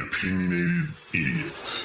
Opinionated Idiot.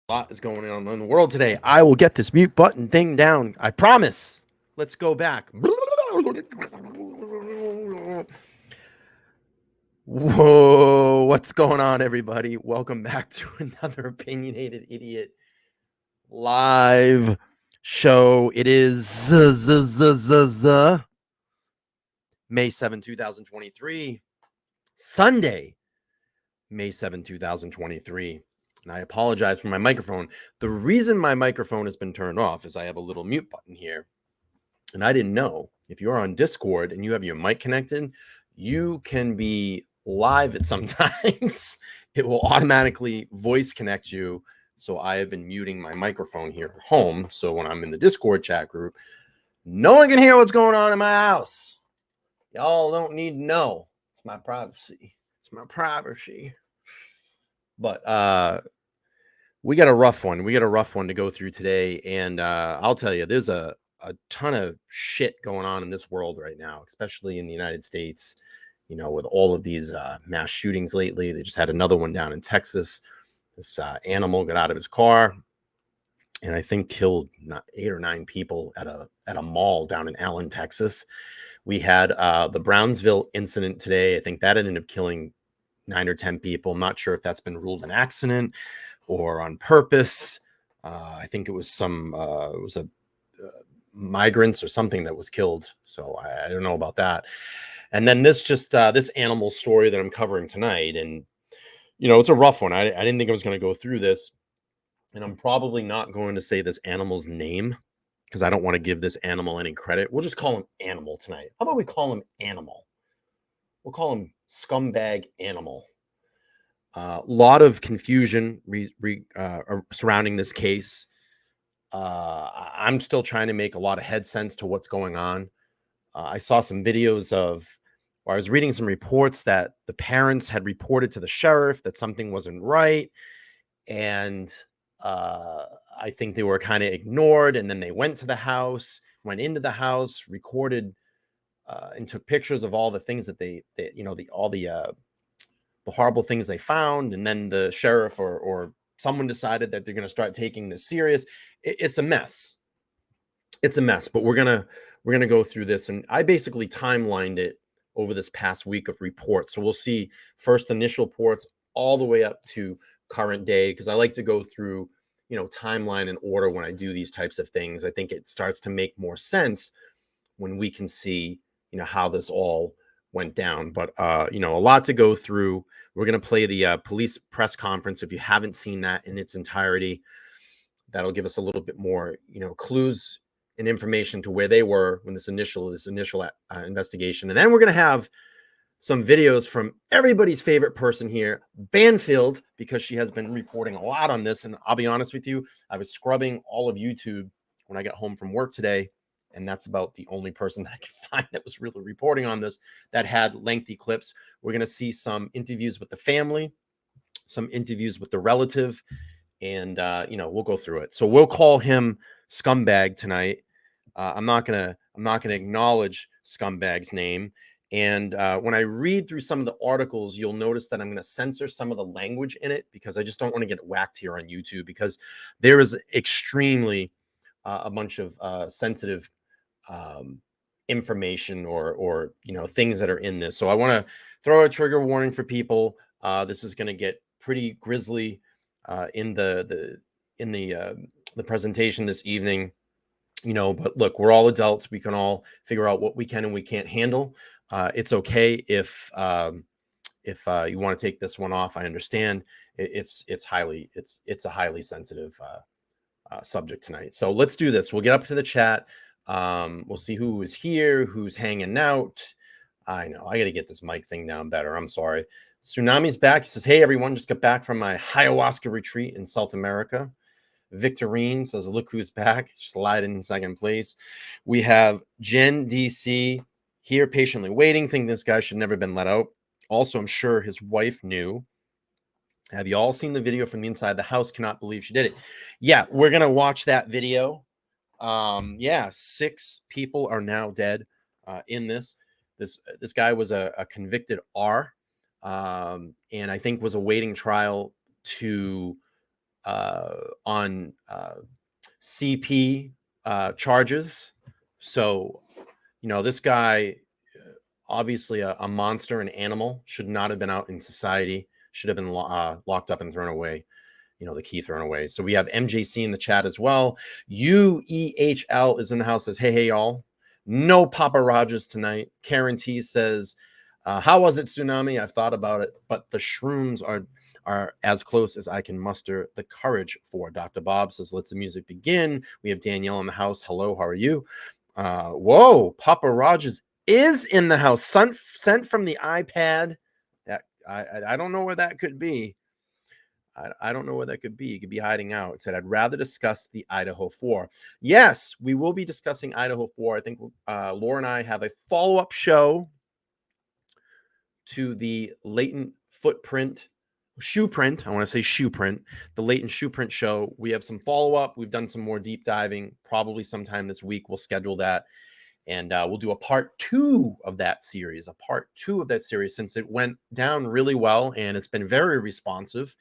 A lot is going on in the world today. I will get this mute button thing down. I promise. Let's go back. Whoa, what's going on, everybody? Welcome back to another Opinionated Idiot live show. It is May 7, 2023, Sunday, May 7, 2023. And I apologize for my microphone. The reason my microphone has been turned off is I have a little mute button here. And I didn't know, if you're on Discord and you have your mic connected, you can be live at sometimes. It will automatically voice connect you. So I have been muting my microphone here at home. So when I'm in the Discord chat group, no one can hear what's going on in my house. Y'all don't need to know. It's my privacy. It's my privacy. But we got a rough one. We got a rough one to go through today. And I'll tell you, there's a ton of shit going on in this world right now, especially in the United States, you know, with all of these mass shootings lately. They just had another one down in Texas. This animal got out of his car and I think killed 8 or 9 people at a mall down in Allen, Texas. We had the Brownsville incident today. I think that ended up killing 9 or 10 people. I'm not sure if that's been ruled an accident or on purpose. I think it was migrants or something that was killed. So I don't know about that. And then this animal story that I'm covering tonight. And, you know, it's a rough one. I didn't think I was going to go through this. And I'm probably not going to say this animal's name because I don't want to give this animal any credit. We'll just call him Animal tonight. How about we call him Animal? We'll call him Scumbag Animal. A lot of confusion surrounding this case. I'm still trying to make a lot of head sense to what's going on. I saw some videos I was reading some reports that the parents had reported to the sheriff that something wasn't right. And I think they were kind of ignored. And then they went into the house, recorded and took pictures of all the things that the horrible things they found. And then the sheriff or someone decided that they're going to start taking this serious. It's a mess. It's a mess, but we're going to go through this. And I basically timelined it over this past week of reports. So we'll see first initial reports all the way up to current day, because I like to go through, you know, timeline and order when I do these types of things. I think it starts to make more sense when we can see, you know, how this all went down. But, you know, a lot to go through. We're going to play the police press conference. If you haven't seen that in its entirety, that'll give us a little bit more, you know, clues and information to where they were when this initial investigation. And then we're going to have some videos from everybody's favorite person here, Banfield, because she has been reporting a lot on this. And I'll be honest with you, I was scrubbing all of YouTube when I got home from work today. And that's about the only person that I could find that was really reporting on this, that had lengthy clips. We're going to see some interviews with the family, some interviews with the relative, and we'll go through it. So we'll call him Scumbag tonight. I'm not gonna acknowledge Scumbag's name. And when I read through some of the articles, you'll notice that I'm going to censor some of the language in it because I just don't want to get whacked here on YouTube, because there is extremely a bunch of sensitive information or things that are in this. So I want to throw a trigger warning for people. This is going to get pretty grisly in the presentation this evening. But look, we're all adults. We can all figure out what we can and we can't handle. It's okay if you want to take this one off. I understand it's a highly sensitive subject tonight. So let's do this. We'll get up to the chat. We'll see who is here, who's hanging out. I know I got to get this mic thing down better. I'm sorry. Tsunami's back. He says, "Hey everyone, just got back from my ayahuasca retreat in South America." Victorine says, "Look who's back." Sliding in second place. We have Jen DC here patiently waiting, thinking this guy should never been let out. Also, I'm sure his wife knew. Have you all seen the video from the inside the house? Cannot believe she did it. Yeah, we're going to watch that video. 6 people are now dead in this. This guy was a convicted R, and I think was awaiting trial on CP charges. So, this guy, obviously a monster, an animal, should not have been out in society, should have been locked up and thrown away, the key thrown away. So we have MJC in the chat as well. UEHL is in the house, says, hey, y'all. No Papa Rogers tonight. Karen T says, how was it, Tsunami? I've thought about it, but the shrooms are as close as I can muster the courage for. Dr. Bob says, let the music begin. We have Danielle in the house. Hello, how are you? Whoa, Papa Rogers is in the house. Sent from the iPad. That I don't know where that could be. I don't know where that could be. It could be hiding out. It said, I'd rather discuss the Idaho 4. Yes, we will be discussing Idaho 4. I think Laura and I have a follow-up show to the latent shoe print. I want to say shoe print, the latent shoe print show. We have some follow-up. We've done some more deep diving, probably sometime this week. We'll schedule that. And we'll do a part 2 of that series, since it went down really well and it's been very responsive.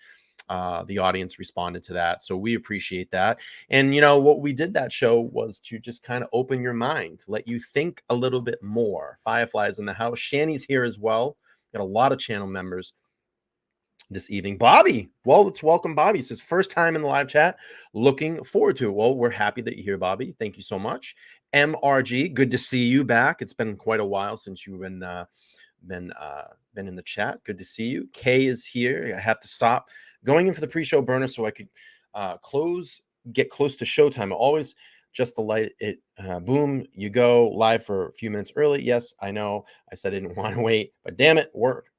The audience responded to that. So we appreciate that. And, what we did that show was to just kind of open your mind, to let you think a little bit more. Fireflies in the house. Shanny's here as well. Got a lot of channel members this evening. Bobby, well, let's welcome Bobby. He says, first time in the live chat. Looking forward to it. Well, we're happy that you're here, Bobby. Thank you so much. MRG, good to see you back. It's been quite a while since you've been in the chat. Good to see you. Kay is here. I have to stop going in for the pre-show burner so I could get close to showtime. Always just the light it boom, you go live for a few minutes early. Yes, I know I said I didn't want to wait, but damn it, work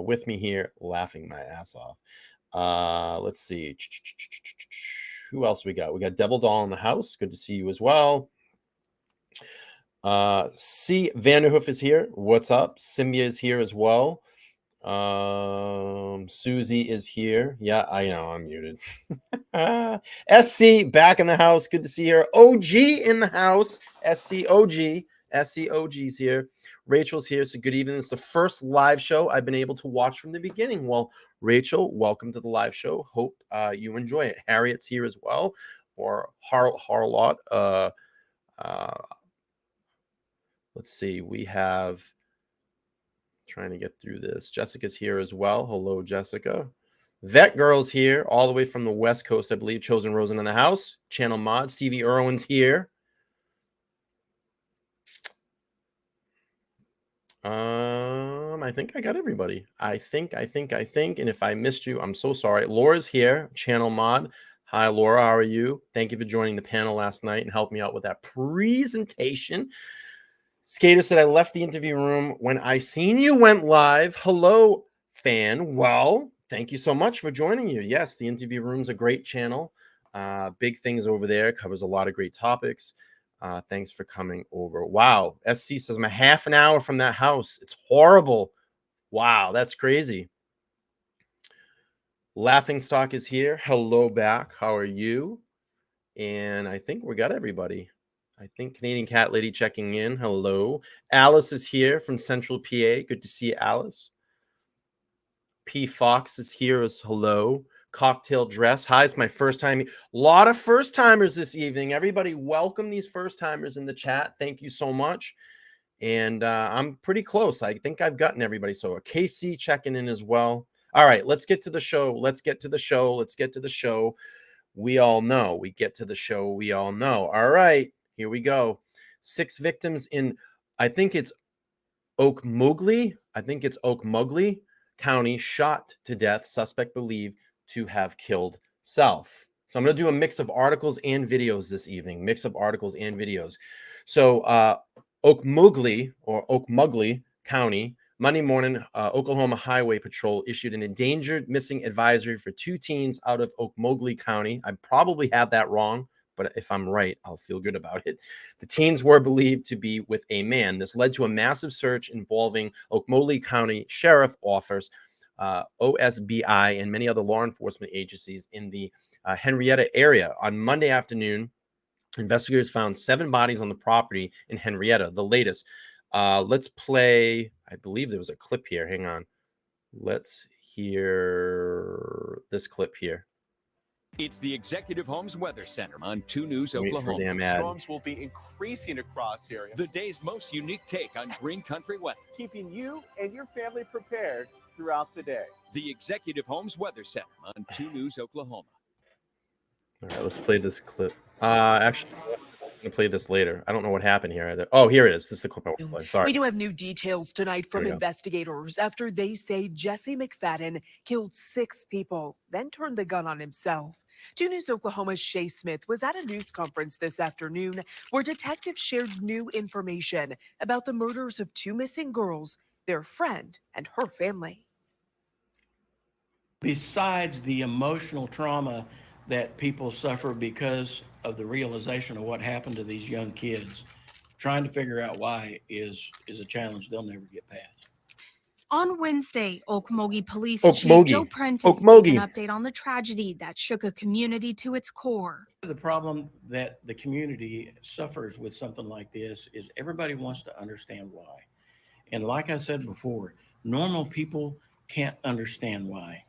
with me here, laughing my ass off. Let's see who else we got. We got Devil Doll in the house. Good to see you as well. C Vanderhoof is here. What's up? Symbia is here as well. Susie is here. Yeah, I know I'm muted. SC back in the house. Good to see her. OG in the house. SCOG's here. Rachel's here. So good evening. It's the first live show I've been able to watch from the beginning. Well, Rachel, welcome to the live show. Hope you enjoy it. Harriet's here as well, or Harlot. Let's see. We have, trying to get through this. Jessica's here as well. Hello, Jessica. Vet Girl's here, all the way from the West Coast, I believe. Chosen Rosen in the house. Channel Mod. Stevie Irwin's here. I think I got everybody. I think. And if I missed you, I'm so sorry. Laura's here. Channel Mod. Hi, Laura. How are you? Thank you for joining the panel last night and helping me out with that presentation. Skater said, I left the interview room when I seen you went live. Hello, fan. Well, thank you so much for joining you. Yes, the interview room's a great channel. Big things over there. Covers a lot of great topics. Thanks for coming over. Wow. SC says, I'm a half an hour from that house. It's horrible. Wow, that's crazy. Laughingstock is here. Hello back. How are you? And I think we got everybody. I think Canadian Cat Lady checking in. Hello. Alice is here from Central PA. Good to see you, Alice. P. Fox is here as hello. Cocktail Dress. Hi, it's my first time. A lot of first timers this evening. Everybody, welcome these first timers in the chat. Thank you so much. And I'm pretty close. I think I've gotten everybody. So a KC checking in as well. All right, let's get to the show. Let's get to the show. Let's get to the show. We all know. We get to the show. We all know. All right, here we go. 6 victims in, I think it's Okmulgee. County shot to death. Suspect believed to have killed self. So I'm going to do a mix of articles and videos this evening. Mix of articles and videos. So Okmulgee County, Monday morning, Oklahoma Highway Patrol issued an endangered missing advisory for 2 teens out of Okmulgee County. I probably have that wrong, but if I'm right, I'll feel good about it. The teens were believed to be with a man. This led to a massive search involving Okmulgee County Sheriff Office, OSBI, and many other law enforcement agencies in the Henryetta area. On Monday afternoon, investigators found 7 bodies on the property in Henryetta, the latest. Let's play, I believe there was a clip here. Hang on. Let's hear this clip here. It's the Executive Homes Weather Center on 2 News Wait for Oklahoma. damn ad. Storms will be increasing across the area, The day's most unique take on green country weather. keeping you and your family prepared throughout the day. The Executive Homes Weather Center on 2 News Oklahoma. All right, let's play this clip. Actually, I'm going to play this later. I don't know what happened here either. Oh, here it is. This is the clip I want to play. Sorry. We do have new details tonight from Here we go. investigators after they say Jesse McFadden killed 6 people, then turned the gun on himself. 2 News Oklahoma's Shay Smith was at a news conference this afternoon where detectives shared new information about the murders of 2 missing girls, their friend, and her family. Besides the emotional trauma that people suffer because of the realization of what happened to these young kids, trying to figure out why is a challenge they'll never get past. On Wednesday, Okmulgee Police Okmulgee. Chief Joe Prentice Okmulgee. gave an update on the tragedy that shook a community to its core. The problem that the community suffers with something like this is everybody wants to understand why. And like I said before, normal people can't understand why.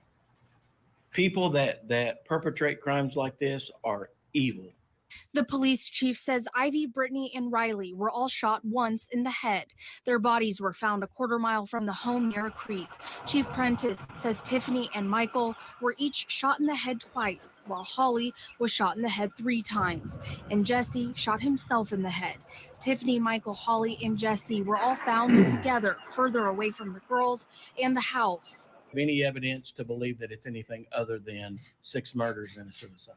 People that perpetrate crimes like this are evil. The police chief says Ivy, Brittany, and Rylee were all shot once in the head. Their bodies were found a quarter mile from the home near a creek. Chief Prentice says Tiffany and Michael were each shot in the head twice, while Holly was shot in the head 3 times, and Jesse shot himself in the head. Tiffany, Michael, Holly, and Jesse were all found together further away from the girls and the house. Any evidence to believe that it's anything other than 6 murders and a suicide.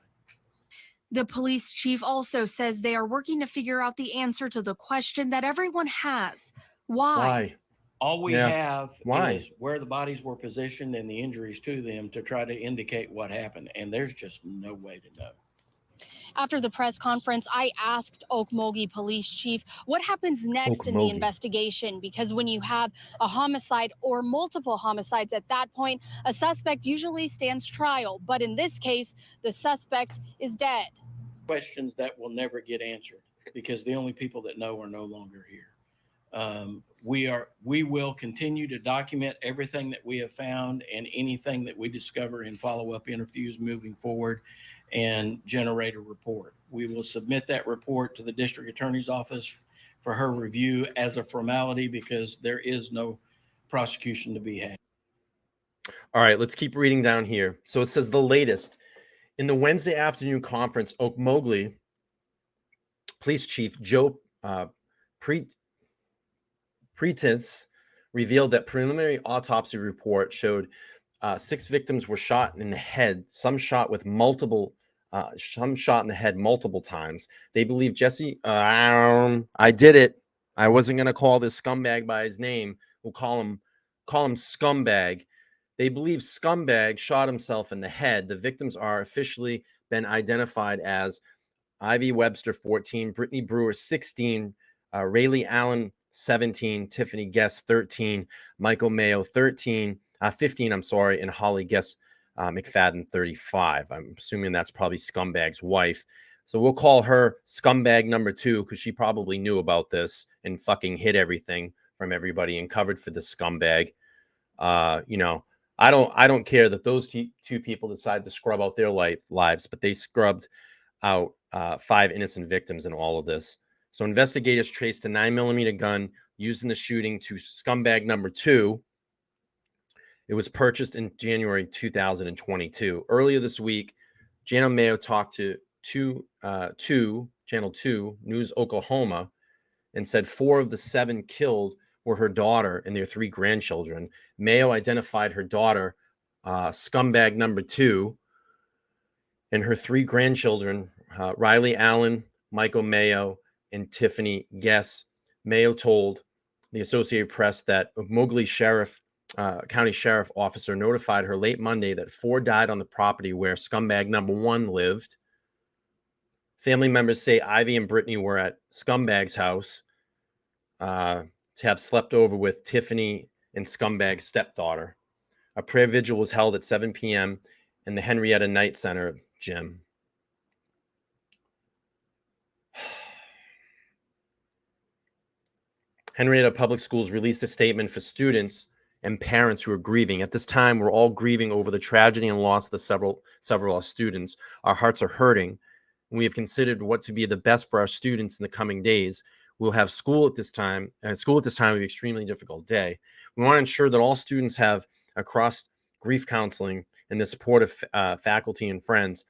The police chief also says they are working to figure out the answer to the question that everyone has. Why? All we Yeah. have Why? is where the bodies were positioned and the injuries to them to try to indicate what happened. And there's just no way to know. After the press conference, I asked Okmulgee Police Chief what happens next in the Okmulgee. investigation, because when you have a homicide or multiple homicides at that point, a suspect usually stands trial. But in this case, the suspect is dead. Questions that will never get answered because the only people that know are no longer here. We will continue to document everything that we have found and anything that we discover in follow-up interviews moving forward and generate a report. We will submit that report to the district attorney's office for her review as a formality because there is no prosecution to be had. All right, let's keep reading down here. So it says the latest. In the Wednesday afternoon conference, Okmulgee Police Chief Joe Prentice revealed that preliminary autopsy report showed 6 victims were shot in the head, some shot in the head multiple times. They believe Jesse, I did it. I wasn't going to call this scumbag by his name. We'll call him scumbag. They believe scumbag shot himself in the head. The victims are officially been identified as Ivy Webster, 14, Brittany Brewer, 16, Rylee Allen, 17, Tiffany Guess, 13, Michael Mayo, 15, and Holly Guess, McFadden, 35. I'm assuming that's probably Scumbag's wife. So we'll call her Scumbag number 2 because she probably knew about this and fucking hid everything from everybody and covered for the scumbag. You know, I don't care that those two people decided to scrub out their lives, but they scrubbed out 5 innocent victims in all of this. So investigators traced a 9mm gun used in the shooting to Scumbag number 2. It was purchased in January 2022. Earlier this week, James Mayo talked to Channel 2 News Oklahoma and said 4 of the 7 killed were her daughter and their 3 grandchildren. Mayo identified her daughter, Scumbag number 2, and her 3 grandchildren, Rylee Allen, Michael Mayo, and Tiffany Guess. Mayo told the Associated Press that Mowgli County Sheriff officer notified her late Monday that 4 died on the property where Scumbag number 1 lived. Family members say Ivy and Brittany were at Scumbag's house to have slept over with Tiffany and Scumbag's stepdaughter. A prayer vigil was held at 7 p.m. in the Henryetta Night Center gym. Henryetta Public Schools released a statement for students and parents who are grieving. At this time, we're all grieving over the tragedy and loss of the several of our students. Our hearts are hurting. We have considered what to be the best for our students in the coming days. We'll have school at this time. School at this time will be an extremely difficult day. We want to ensure that all students have across grief counseling and the support of faculty and friends.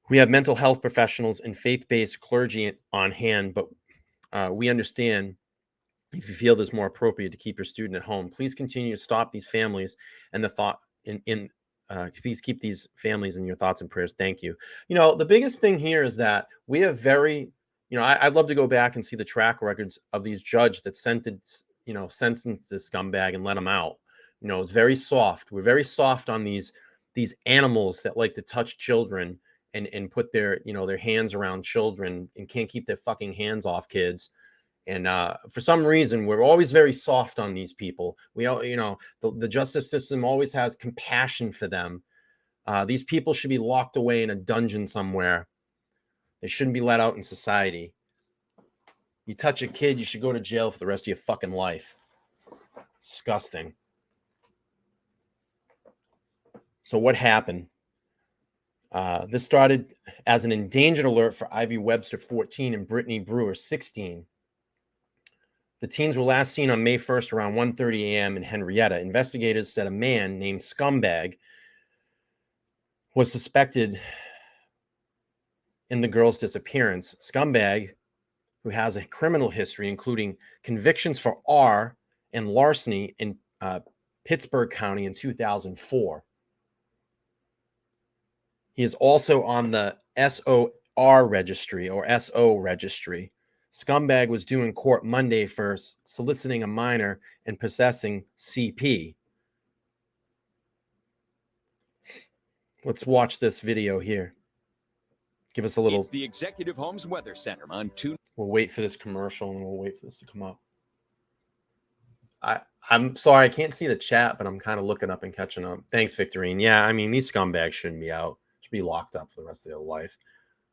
We have mental health professionals and faith-based clergy on hand, but we understand if you feel this more appropriate to keep your student at home. Please continue to stop these families and the thought please keep these families in your thoughts and prayers. Thank you. You know, the biggest thing here is that we have I'd love to go back and see the track records of these judges that sentenced this scumbag and let him out. You know, it's very soft. We're very soft on these animals that like to touch children and put their hands around children and can't keep their fucking hands off kids. And for some reason, we're always very soft on these people. We all, the justice system always has compassion for them. These people should be locked away in a dungeon somewhere. They shouldn't be let out in society. You touch a kid, you should go to jail for the rest of your fucking life. Disgusting. So what happened? This started as an endangered alert for Ivy Webster, 14, and Brittany Brewer, 16. The teens were last seen on May 1st around 1:30 a.m. in Henryetta. Investigators said a man named Scumbag was suspected in the girls' disappearance. Scumbag, who has a criminal history, including convictions for R and larceny in Pittsburgh County in 2004. He is also on the SOR registry or SO registry. Scumbag was due in court Monday for soliciting a minor and possessing CP. Let's watch this video here. Give us a little. It's the Executive Homes Weather Center on 2. We'll wait for this commercial and we'll wait for this to come up. I'm sorry, I can't see the chat, but I'm kind of looking up and catching up. Thanks, Victorine. Yeah, I mean, these scumbags shouldn't be out. Should be locked up for the rest of their life.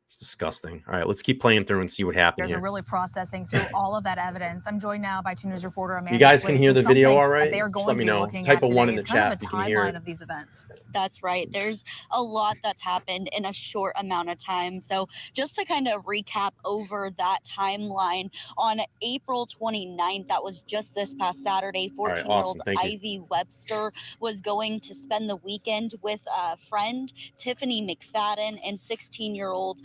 It's disgusting. All right, let's keep playing through and see what happens here. Are really processing through all of that evidence. I'm joined now by 2 News reporter Amanda. You guys can hear the video all right? They are Just going let me to be know. looking Type at a 1 in today the is kind chat of a if you can hear it. timeline of these events. That's right. There's a lot that's happened in a short amount of time. So just to kind of recap over that timeline, on April 29th, that was just this past Saturday, 14-year-old Ivy Webster was going to spend the weekend with a friend, Tiffany McFadden, and 16-year-old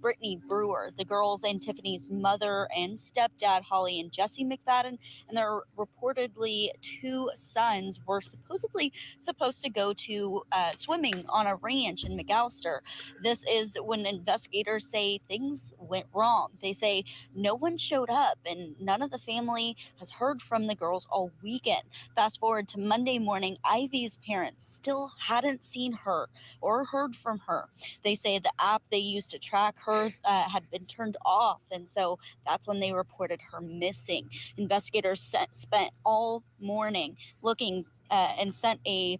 Brittany Brewer. The girls and Tiffany's mother and stepdad, Holly and Jesse McFadden, and their reportedly 2 sons were supposed to go to swimming on a ranch in McAllister. This is when investigators say things went wrong. They say no one showed up and none of the family has heard from the girls all weekend. Fast forward to Monday morning, Ivy's parents still hadn't seen her or heard from her. They say the app they used to track her had been turned off, and so that's when they reported her missing. Investigators spent all morning looking and sent a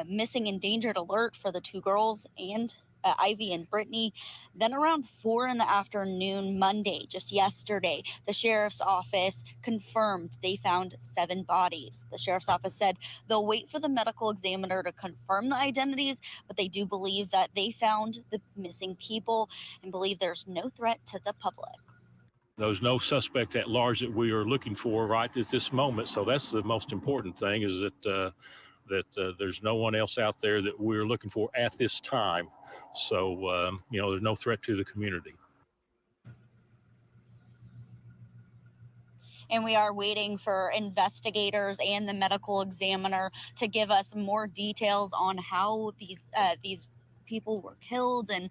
missing endangered alert for the two girls and Ivy and Brittany. Then around 4 in the afternoon Monday, just yesterday, the sheriff's office confirmed they found 7 bodies. The sheriff's office said they'll wait for the medical examiner to confirm the identities, but they do believe that they found the missing people and believe there's no threat to the public. There's no suspect at large that we are looking for right at this moment. So that's the most important thing, is that there's no one else out there that we're looking for at this time. So, there's no threat to the community. And we are waiting for investigators and the medical examiner to give us more details on how these people were killed and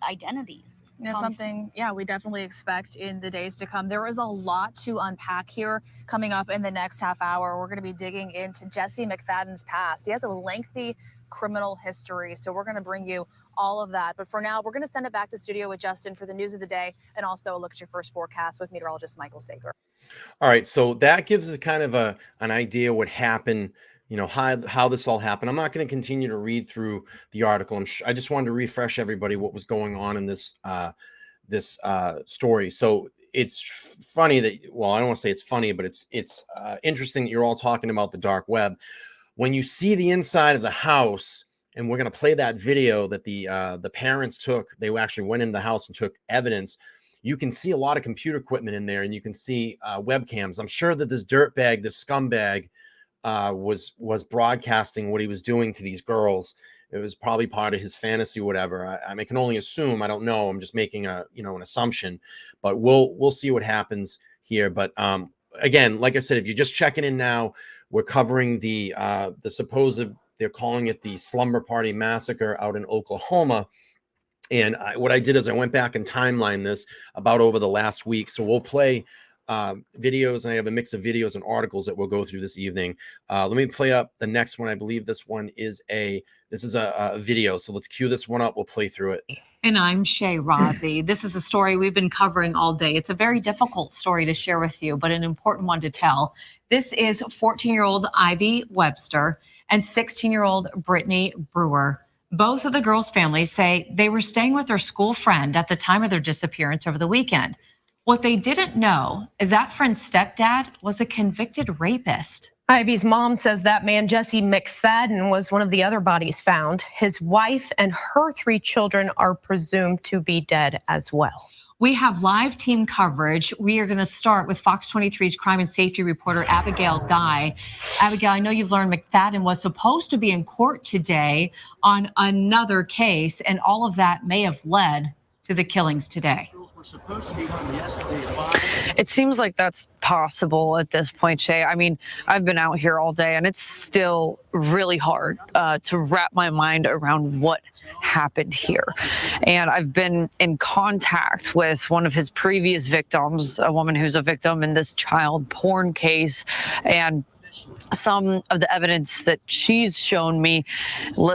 identities. It's something, we definitely expect in the days to come. There is a lot to unpack here coming up in the next half hour. We're going to be digging into Jesse McFadden's past. He has a lengthy criminal history, so we're going to bring you all of that. But for now, we're going to send it back to studio with Justin for the news of the day and also a look at your first forecast with meteorologist Michael Sager. All right, so that gives us kind of an idea what happened, how this all happened. I'm not going to continue to read through the article. I just wanted to refresh everybody what was going on in this story. So it's funny that, well, I don't want to say it's funny, but it's interesting that you're all talking about the dark web. When you see the inside of the house, and we're going to play that video that the parents took, they actually went into the house and took evidence. You can see a lot of computer equipment in there, and you can see webcams. I'm sure that this dirtbag, this scumbag, was broadcasting what he was doing to these girls. It was probably part of his fantasy, whatever. I can only assume. I don't know. I'm just making an assumption, but we'll see what happens here. But again, like I said, if you're just checking in now, we're covering the supposed, they're calling it the Slumber Party Massacre out in Oklahoma. And what I did is I went back and timelined this about over the last week. So we'll play videos, and I have a mix of videos and articles that we'll go through this evening. Let me play up the next one. I believe this one is a video. So let's cue this one up. We'll play through it. And I'm Shay Rozzi. This is a story we've been covering all day. It's a very difficult story to share with you, but an important one to tell. This is 14-year-old Ivy Webster and 16-year-old Brittany Brewer. Both of the girls' families say they were staying with their school friend at the time of their disappearance over the weekend. What they didn't know is that friend's stepdad was a convicted rapist. Ivy's mom says that man, Jesse McFadden, was one of the other bodies found. His wife and her 3 children are presumed to be dead as well. We have live team coverage. We are going to start with Fox 23's crime and safety reporter, Abigail Dye. Abigail, I know you've learned McFadden was supposed to be in court today on another case, and all of that may have led to the killings today. It seems like that's possible at this point, Shay. I mean, I've been out here all day, and it's still really hard to wrap my mind around what happened here. And I've been in contact with one of his previous victims, a woman who's a victim in this child porn case, and some of the evidence that she's shown me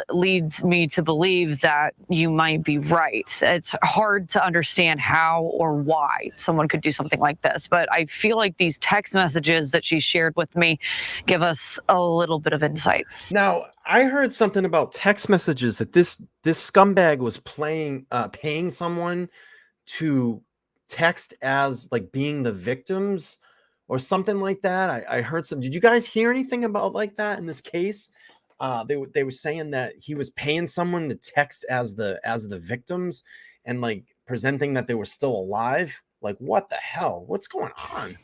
leads me to believe that you might be right. It's hard to understand how or why someone could do something like this, but I feel like these text messages that she shared with me give us a little bit of insight. Now, I heard something about text messages that this scumbag was paying someone to text as like being the victims or something like that. I heard some. Did you guys hear anything about like that in this case? They were saying that he was paying someone to text as the victims and like presenting that they were still alive. Like, what the hell? What's going on?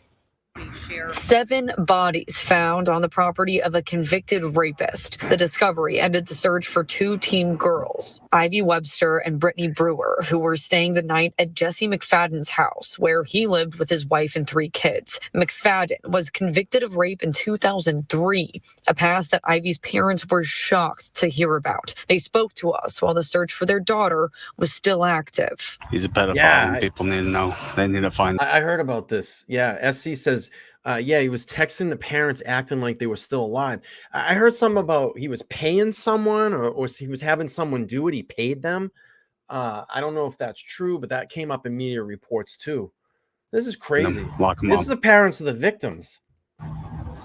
7 bodies found on the property of a convicted rapist. The discovery ended the search for 2 teen girls, Ivy Webster and Brittany Brewer, who were staying the night at Jesse McFadden's house, where he lived with his wife and 3 kids. McFadden was convicted of rape in 2003, a past that Ivy's parents were shocked to hear about. They spoke to us while the search for their daughter was still active. He's a pedophile, and people need to know. They need to find. I heard about this. Yeah, SC says, he was texting the parents acting like they were still alive. I heard something about he was paying someone or he was having someone do it. He paid them. I don't know if that's true, but that came up in media reports too. This is crazy. Lock 'em This up. is the parents of the victims.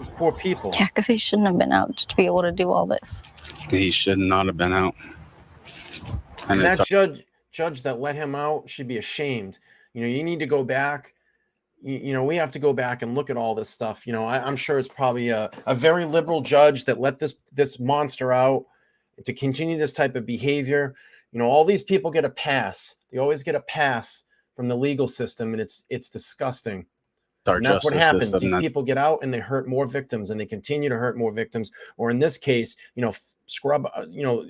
These poor people. Yeah, because he shouldn't have been out to be able to do all this. He should not have been out. And that judge that let him out should be ashamed. You know, you need to go back. You know, we have to go back and look at all this stuff. You know, I'm sure it's probably a very liberal judge that let this monster out to continue this type of behavior. You know, all these people get a pass. They always get a pass from the legal system, and it's disgusting. And that's what happens. These people get out and they hurt more victims, and they continue to hurt more victims. Or in this case, you know,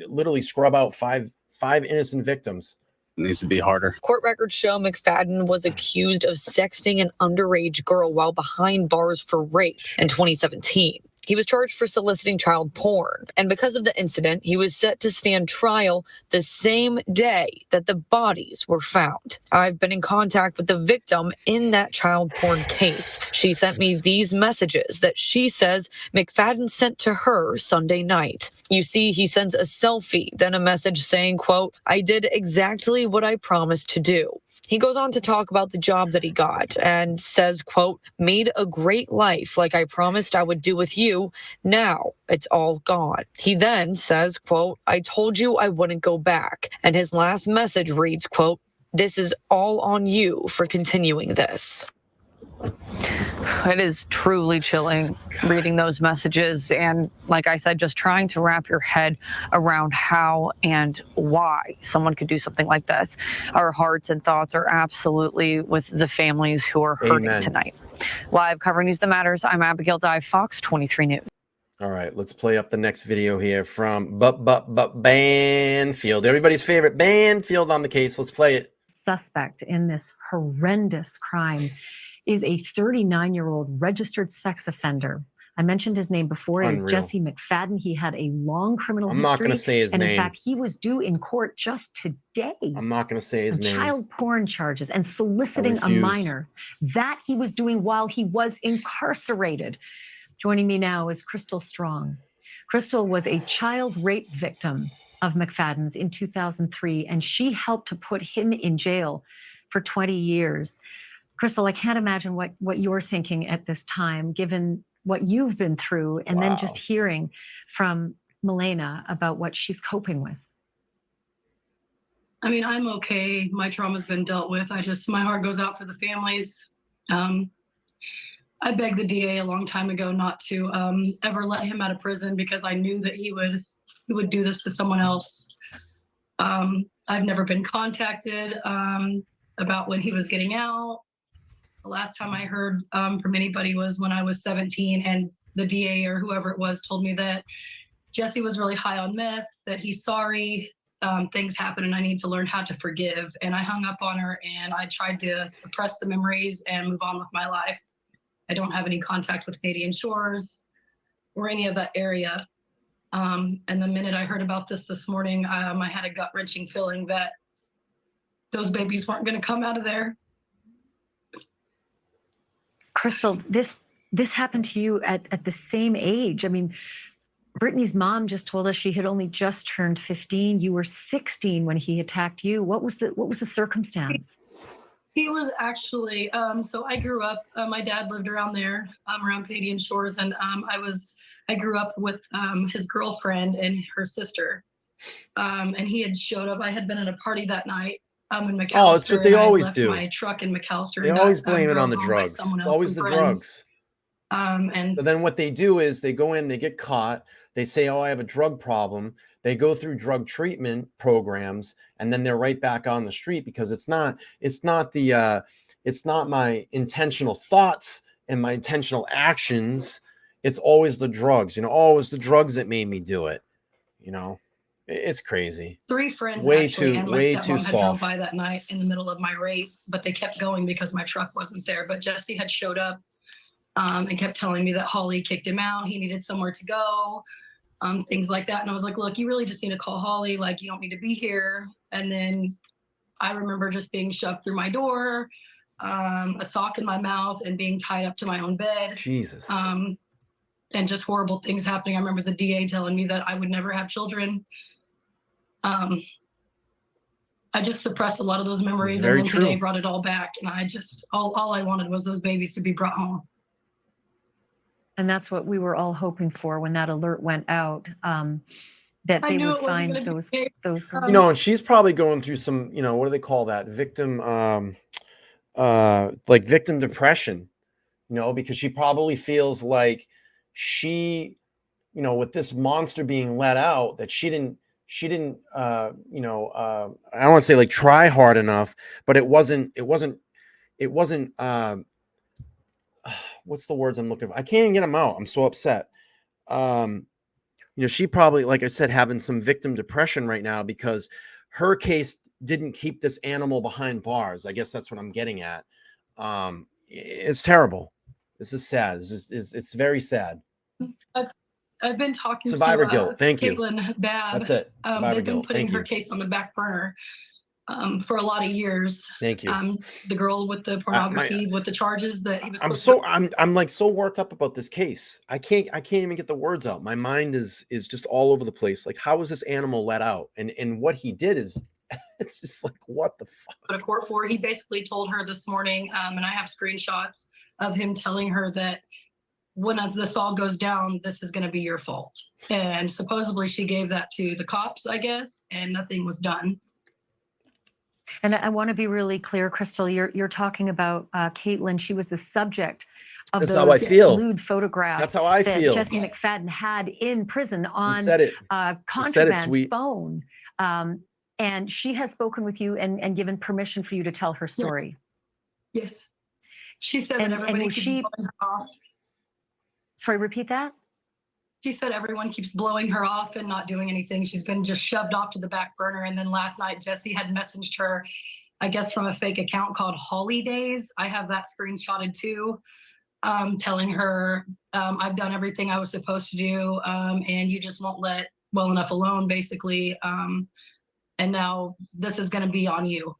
literally scrub out five innocent victims. It needs to be harder. Court records show McFadden was accused of sexting an underage girl while behind bars for rape in 2017. He was charged for soliciting child porn, and because of the incident, he was set to stand trial the same day that the bodies were found. I've been in contact with the victim in that child porn case. She sent me these messages that she says McFadden sent to her Sunday night. You see, he sends a selfie, then a message saying, quote, "I did exactly what I promised to do." He goes on to talk about the job that he got and says, quote, "Made a great life like I promised I would do with you. Now it's all gone." He then says, quote, "I told you I wouldn't go back." And his last message reads, quote, "This is all on you for continuing this." It is truly chilling reading those messages. And like I said, just trying to wrap your head around how and why someone could do something like this. Our hearts and thoughts are absolutely with the families who are hurting tonight. Live covering News That Matters, I'm Abigail Dye, Fox 23 News. All right, let's play up the next video here from Banfield. Everybody's favorite Banfield on the case. Let's play it. Suspect in this horrendous crime is a 39-year-old registered sex offender. I mentioned his name before. It is Jesse McFadden. He had a long criminal history. I'm not going to say his name. And in fact, he was due in court just today. I'm not going to say his name. Child porn charges and soliciting a minor. That he was doing while he was incarcerated. Joining me now is Crystal Strong. Crystal was a child rape victim of McFadden's in 2003, and she helped to put him in jail for 20 years. Crystal, I can't imagine what you're thinking at this time, given what you've been through, and then just hearing from Milena about what she's coping with. I mean, I'm okay. My trauma's been dealt with. My heart goes out for the families. I begged the DA a long time ago not to ever let him out of prison because I knew that he would do this to someone else. I've never been contacted about when he was getting out. The last time I heard from anybody was when I was 17, and the DA or whoever it was told me that Jesse was really high on meth, that he's sorry, things happen and I need to learn how to forgive. And I hung up on her and I tried to suppress the memories and move on with my life. I don't have any contact with Canadian Shores or any of that area. And the minute I heard about this morning, I had a gut-wrenching feeling that those babies weren't going to come out of there. Crystal, this happened to you at the same age. I mean, Brittany's mom just told us she had only just turned 15. You were 16 when he attacked you. What was the circumstance? He was actually, so I grew up, my dad lived around there, around Canadian Shores, and I grew up with his girlfriend and her sister. And he had showed up. I had been at a party that night. In McAllister, oh, it's what they always do. My truck in McAllister. They always blame it on the drugs. It's always the drugs. And so then what they do is they go in, they get caught. They say, "Oh, I have a drug problem." They go through drug treatment programs, and then they're right back on the street because it's not my intentional thoughts and my intentional actions. It's always the drugs. You know, oh, it was the drugs that made me do it. You know. It's crazy. 3 friends way actually, and my too stepmom had drove soft. by that night in the middle of my rape, but they kept going because my truck wasn't there. But Jesse had showed up and kept telling me that Holly kicked him out. He needed somewhere to go, things like that. And I was like, look, you really just need to call Holly. Like, you don't need to be here. And then I remember just being shoved through my door, a sock in my mouth, and being tied up to my own bed. Jesus. And just horrible things happening. I remember the DA telling me that I would never have children. I just suppressed a lot of those memories, and then today brought it all back. And I just, all I wanted was those babies to be brought home. And that's what we were all hoping for when that alert went out, that I they knew would it wasn't find gonna be those safe. girls. You know, and she's probably going through some, you know, what do they call that? Victim, like victim depression, you know, because she probably feels like she, you know, with this monster being let out, that she didn't, you know, I don't want to say like try hard enough, but it wasn't, what's the words I'm looking for? I can't even get them out. I'm so upset. You know, she probably, like I said, having some victim depression right now because her case didn't keep this animal behind bars. I guess that's what I'm getting at. It's terrible. This is sad. It's very sad. I've been talking Survivor to guilt. Thank you. Caitlin Babb. That's it. Survivor They've been guilt. putting Thank her you. case on the back burner for a lot of years. Thank you. The girl with the pornography, with the charges that he was. I'm like so worked up about this case. I can't even get the words out. My mind is just all over the place. Like, how was this animal let out? And what he did is, it's just like, what the fuck? To court for. He basically told her this morning, and I have screenshots of him telling her that when this all goes down, this is going to be your fault. And supposedly she gave that to the cops, I guess, and nothing was done. And I want to be really clear, Crystal, you're talking about Caitlin. She was the subject of That's those how I feel. lewd photographs. That's how I that feel. Jesse McFadden had in prison on said it. contraband Sweet. phone. And she has spoken with you and given permission for you to tell her story. Yes. She said that everybody keeps blowing her off. Sorry, repeat that? She said everyone keeps blowing her off and not doing anything. She's been just shoved off to the back burner. And then last night, Jesse had messaged her, I guess from a fake account called Holidays. I have that screenshotted too, telling her, I've done everything I was supposed to do, and you just won't let well enough alone, basically. And now this is going to be on you.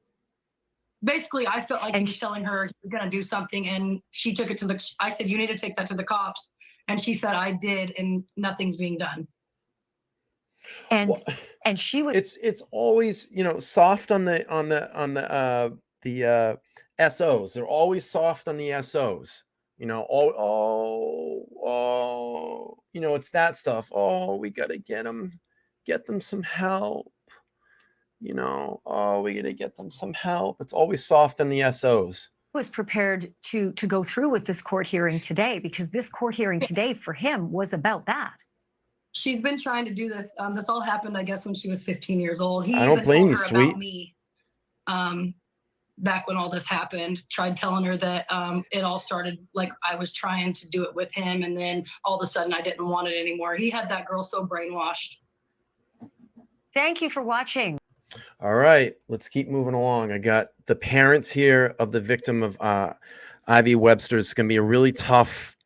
Basically, I felt like he was telling her you're going to do something, and she took it to I said, you need to take that to the cops. And she said, I did, and nothing's being done. And she was. It's always, you know, soft on the SOs. They're always soft on the SOs. You know, you know, it's that stuff. Oh, we gotta get them some help. You know, we gotta get them some help. It's always soft on the SOs. Was prepared to go through with this court hearing today, because this court hearing today for him was about that. She's been trying to do this. This all happened, I guess, when she was 15 years old. He I don't even blame told you, her sweet. about me back when all this happened. Tried telling her that it all started like I was trying to do it with him, and then all of a sudden I didn't want it anymore. He had that girl so brainwashed. Thank you for watching. All right, let's keep moving along. I got the parents here of the victim of Ivy Webster. It's going to be a really tough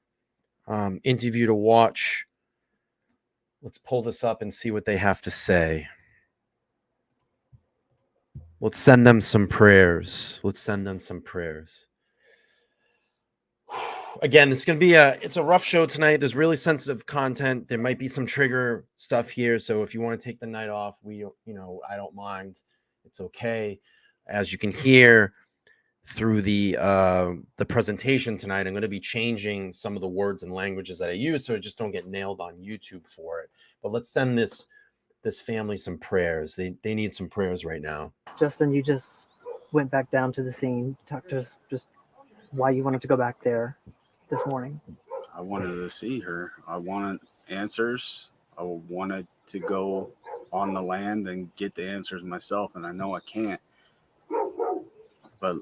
interview to watch. Let's pull this up and see what they have to say. Let's send them some prayers. Let's send them some prayers. Again, it's going to be it's a rough show tonight. There's really sensitive content. There might be some trigger stuff here. So if you want to take the night off, you know, I don't mind. It's okay. As you can hear through the presentation tonight, I'm going to be changing some of the words and languages that I use, so I just don't get nailed on YouTube for it. But let's send this family some prayers. They need some prayers right now. Justin, you just went back down to the scene. Talk to us just why you wanted to go back there this morning. I wanted to see her. I wanted answers. I wanted to go on the land and get the answers myself, and I know I can't. But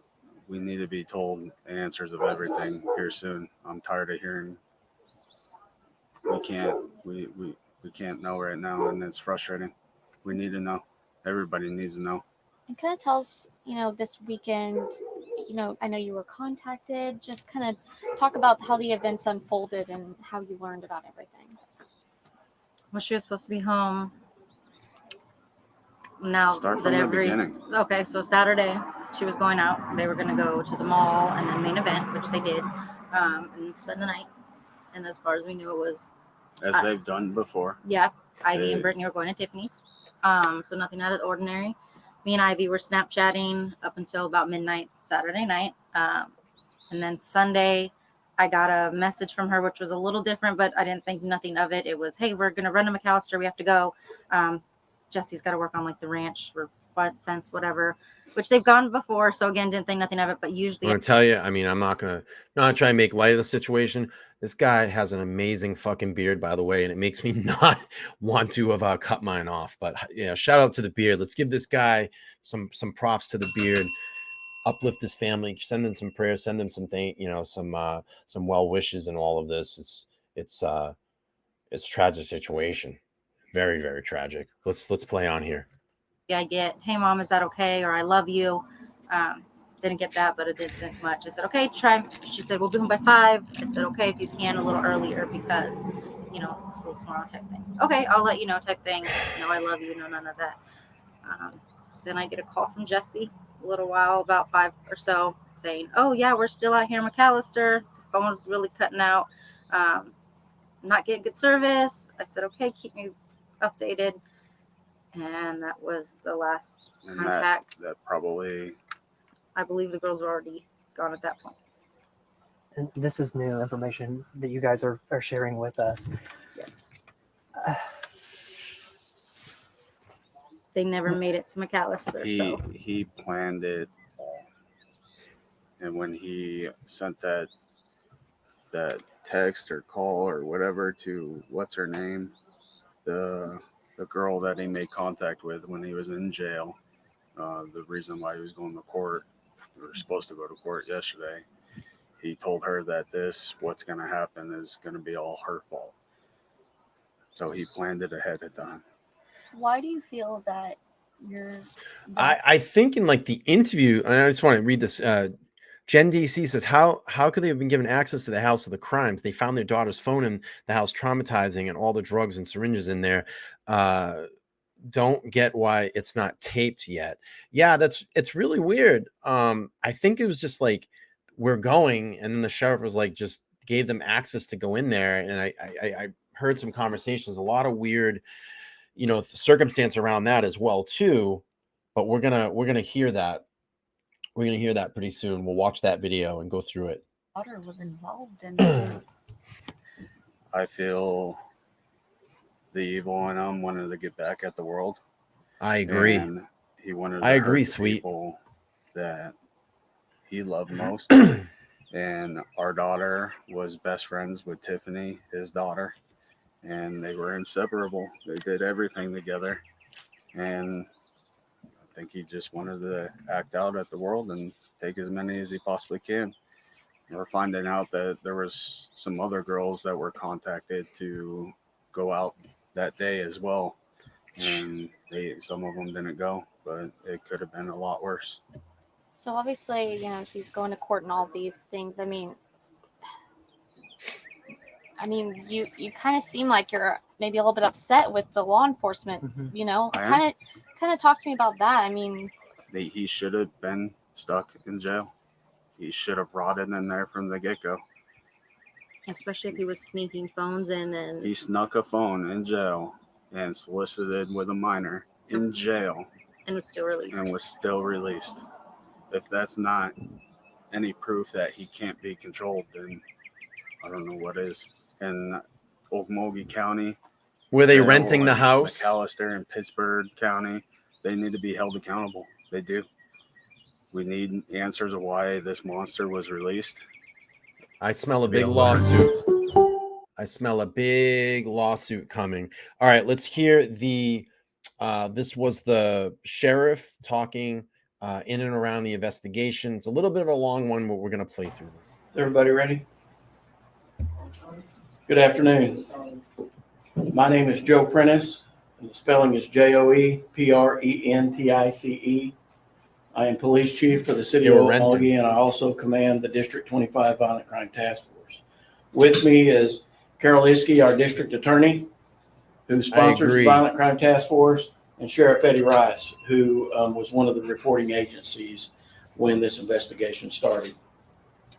we need to be told the answers of everything here soon. I'm tired of hearing we can't know right now, and it's frustrating. We need to know. Everybody needs to know. And kind of tell us, you know, this weekend, you know, I know you were contacted. Just kind of talk about how the events unfolded and how you learned about everything. Well, she was supposed to be home. Now Start that from the beginning. Okay, so Saturday she was going out. They were going to go to the mall and then main event, which they did, and spend the night. And as far as we knew, it was As they've done before. Yeah, Ivy and Brittany were going to Tiffany's. So nothing out of the ordinary. Me and Ivy were Snapchatting up until about midnight Saturday night. And then Sunday, I got a message from her, which was a little different, but I didn't think nothing of it. It was, hey, we're going to run to McAllister. We have to go. Jesse's got to work on like the ranch or fence, whatever, which they've gone before. So again, didn't think nothing of it, but usually I'm gonna tell you, I mean, I'm not try and make light of the situation. This guy has an amazing fucking beard, by the way, and it makes me not want to have cut mine off. But yeah, shout out to the beard. Let's give this guy some props to the beard. Uplift his family, send them some prayers, send them some some well wishes and all of this. It's a tragic situation. Very, very tragic. Let's play on here. I get, hey mom, is that okay? Or I love you. Didn't get that, but it didn't think much. I said, okay, try. She said, we'll be home by 5. I said, okay, if you can a little earlier because, school tomorrow type thing. Okay, I'll let you know type thing. No, I love you. No, none of that. Then I get a call from Jesse a little while, about 5 or so, saying, oh yeah, we're still out here in McAllister. The phone was really cutting out. Not getting good service. I said, okay, keep me updated. And that was the last contact. That probably, I believe the girls were already gone at that point. And this is new information that you guys are sharing with us. Yes. They never made it to McAllister. He planned it, and when he sent that text or call or whatever to what's her name, the girl that he made contact with when he was in jail, the reason why he was going to court, we were supposed to go to court yesterday, he told her that what's going to happen is going to be all her fault. So he planned it ahead of time. Why do you feel that you're... I think in like the interview, and I just want to read this. Jen DC says, how could they have been given access to the house of the crimes? They found their daughter's phone in the house, traumatizing, and all the drugs and syringes in there. Don't get why it's not taped yet. Yeah, it's really weird. I think it was just like, we're going, and then the sheriff was like, just gave them access to go in there. And I heard some conversations, a lot of weird, circumstance around that as well too. But we're gonna hear that. We're going to hear that pretty soon. We'll watch that video and go through it. Daughter was involved in this. I feel the evil in him wanted to get back at the world. I agree. And he wanted to I agree, hurt the sweet. people that he loved most. And our daughter was best friends with Tiffany, his daughter. And they were inseparable. They did everything together. And I think he just wanted to act out at the world and take as many as he possibly can. We're finding out that there was some other girls that were contacted to go out that day as well. And some of them didn't go, but it could have been a lot worse. So obviously, he's going to court and all these things. I mean, you kind of seem like you're maybe a little bit upset with the law enforcement, kind of talk to me about that. I mean, he should have been stuck in jail. He should have rotted in there from the get-go. Especially if he was sneaking phones in and... He snuck a phone in jail and solicited with a minor in jail. And was still released. If that's not any proof that he can't be controlled, then I don't know what is. In Oklahoma County... Were they renting the house? McAllister and Pittsburgh County, they need to be held accountable. They do. We need answers of why this monster was released. I smell a big lawsuit. I smell a big lawsuit coming. All right, let's hear this was the sheriff talking in and around the investigation. It's a little bit of a long one, but we're going to play through this. Is everybody ready? Good afternoon. My name is Joe Prentice, and the spelling is Joeprentice. I am police chief for the city of Oklahoma, and I also command the District 25 Violent Crime Task Force. With me is Carol Iskey, our district attorney, who sponsors the Violent Crime Task Force, and Sheriff Eddie Rice, who was one of the reporting agencies when this investigation started.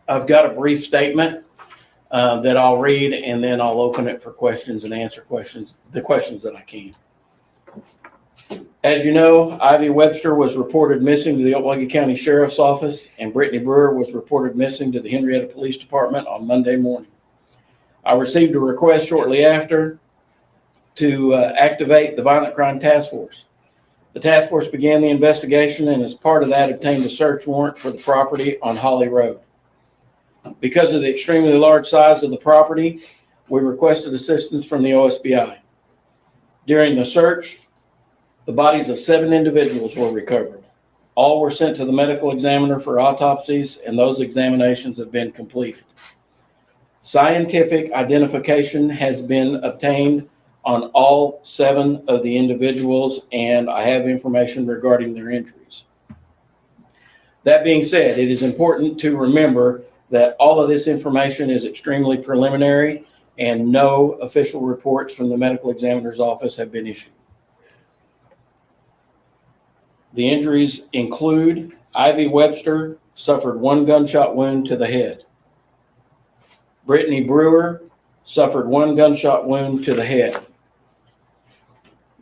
I've got a brief statement that I'll read, and then I'll open it for questions and answer questions, the questions that I can. As you know, Ivy Webster was reported missing to the Oklahoma County Sheriff's Office, and Brittany Brewer was reported missing to the Henryetta Police Department on Monday morning. I received a request shortly after to activate the Violent Crime Task Force. The task force began the investigation and as part of that obtained a search warrant for the property on Holly Road. Because of the extremely large size of the property, we requested assistance from the OSBI. During the search, the bodies of 7 individuals were recovered. All were sent to the medical examiner for autopsies, and those examinations have been completed. Scientific identification has been obtained on all 7 of the individuals, and I have information regarding their injuries. That being said, it is important to remember that all of this information is extremely preliminary and no official reports from the medical examiner's office have been issued. The injuries include Ivy Webster suffered 1 gunshot wound to the head. Brittany Brewer suffered 1 gunshot wound to the head.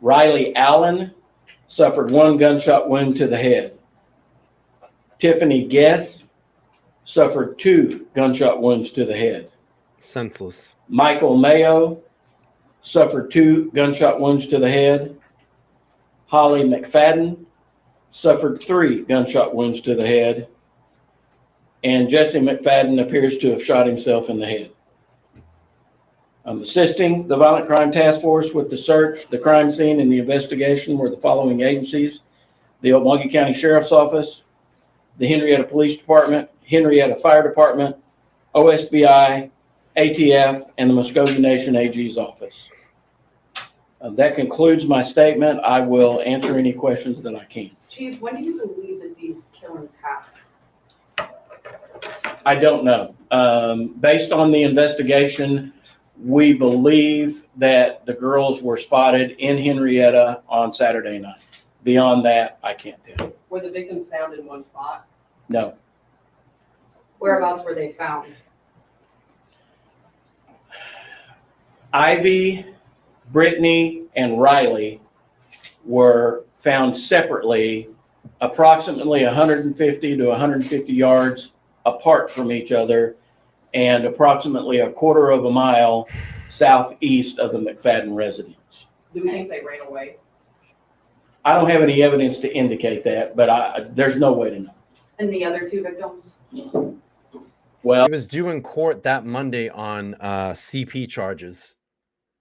Rylee Allen suffered 1 gunshot wound to the head. Tiffany Guess suffered 2 gunshot wounds to the head. Senseless. Michael Mayo suffered 2 gunshot wounds to the head. Holly McFadden suffered 3 gunshot wounds to the head. And Jesse McFadden appears to have shot himself in the head. I'm assisting the Violent Crime Task Force with the search, the crime scene, and the investigation were the following agencies: the Oklahoma County Sheriff's Office, the Henryetta Police Department, Henryetta Fire Department, OSBI, ATF, and the Muskogee Nation AG's office. That concludes my statement. I will answer any questions that I can. Chief, when do you believe that these killings happened? I don't know. Based on the investigation, we believe that the girls were spotted in Henryetta on Saturday night. Beyond that, I can't tell. Were the victims found in one spot? No. Whereabouts were they found? Ivy, Brittany, and Rylee were found separately, approximately 150 to 150 yards apart from each other, and approximately a quarter of a mile southeast of the McFadden residence. Do we think they ran away? I don't have any evidence to indicate that, but there's no way to know. And the other 2 victims? Well, he was due in court that Monday on CP charges.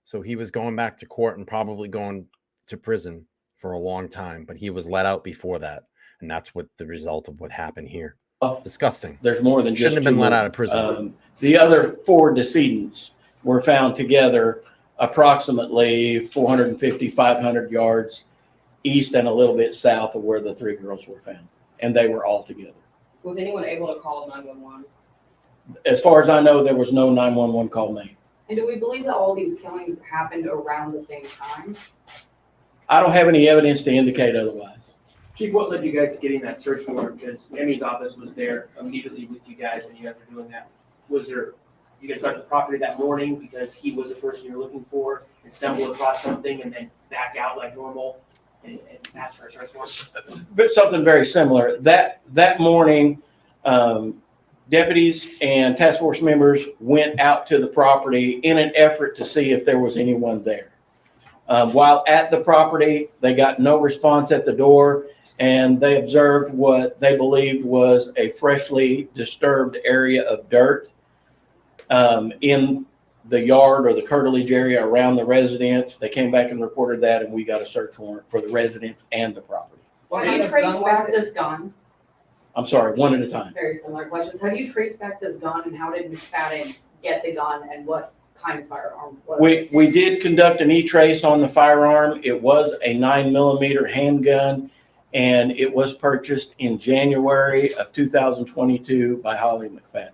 So he was going back to court and probably going to prison for a long time, but he was let out before that. And that's what the result of what happened here. Disgusting. There's more than just shouldn't have been let out of prison. The other 4 decedents were found together approximately 450, 500 yards east and a little bit south of where the 3 girls were found. And they were all together. Was anyone able to call 911? As far as I know, there was no 911 call made. And do we believe that all these killings happened around the same time? I don't have any evidence to indicate otherwise. Chief, what led you guys to getting that search warrant? Because Emmy's office was there immediately with you guys when you guys were doing that. Was there, you guys got the property that morning because he was the person you were looking for and stumbled across something and then back out like normal and ask for a search warrant? Something very similar. That morning, deputies and task force members went out to the property in an effort to see if there was anyone there. While at the property, they got no response at the door, and they observed what they believed was a freshly disturbed area of dirt in the yard or the curtilage area around the residence. They came back and reported that, and we got a search warrant for the residence and the property. Have you traced back this gun? I'm sorry, one at a time. Very similar questions. Have you traced back this gun, and how did McFadden get the gun, and what kind of firearm was it? We did conduct an e-trace on the firearm. It was a 9mm handgun, and it was purchased in January of 2022 by Holly McFadden.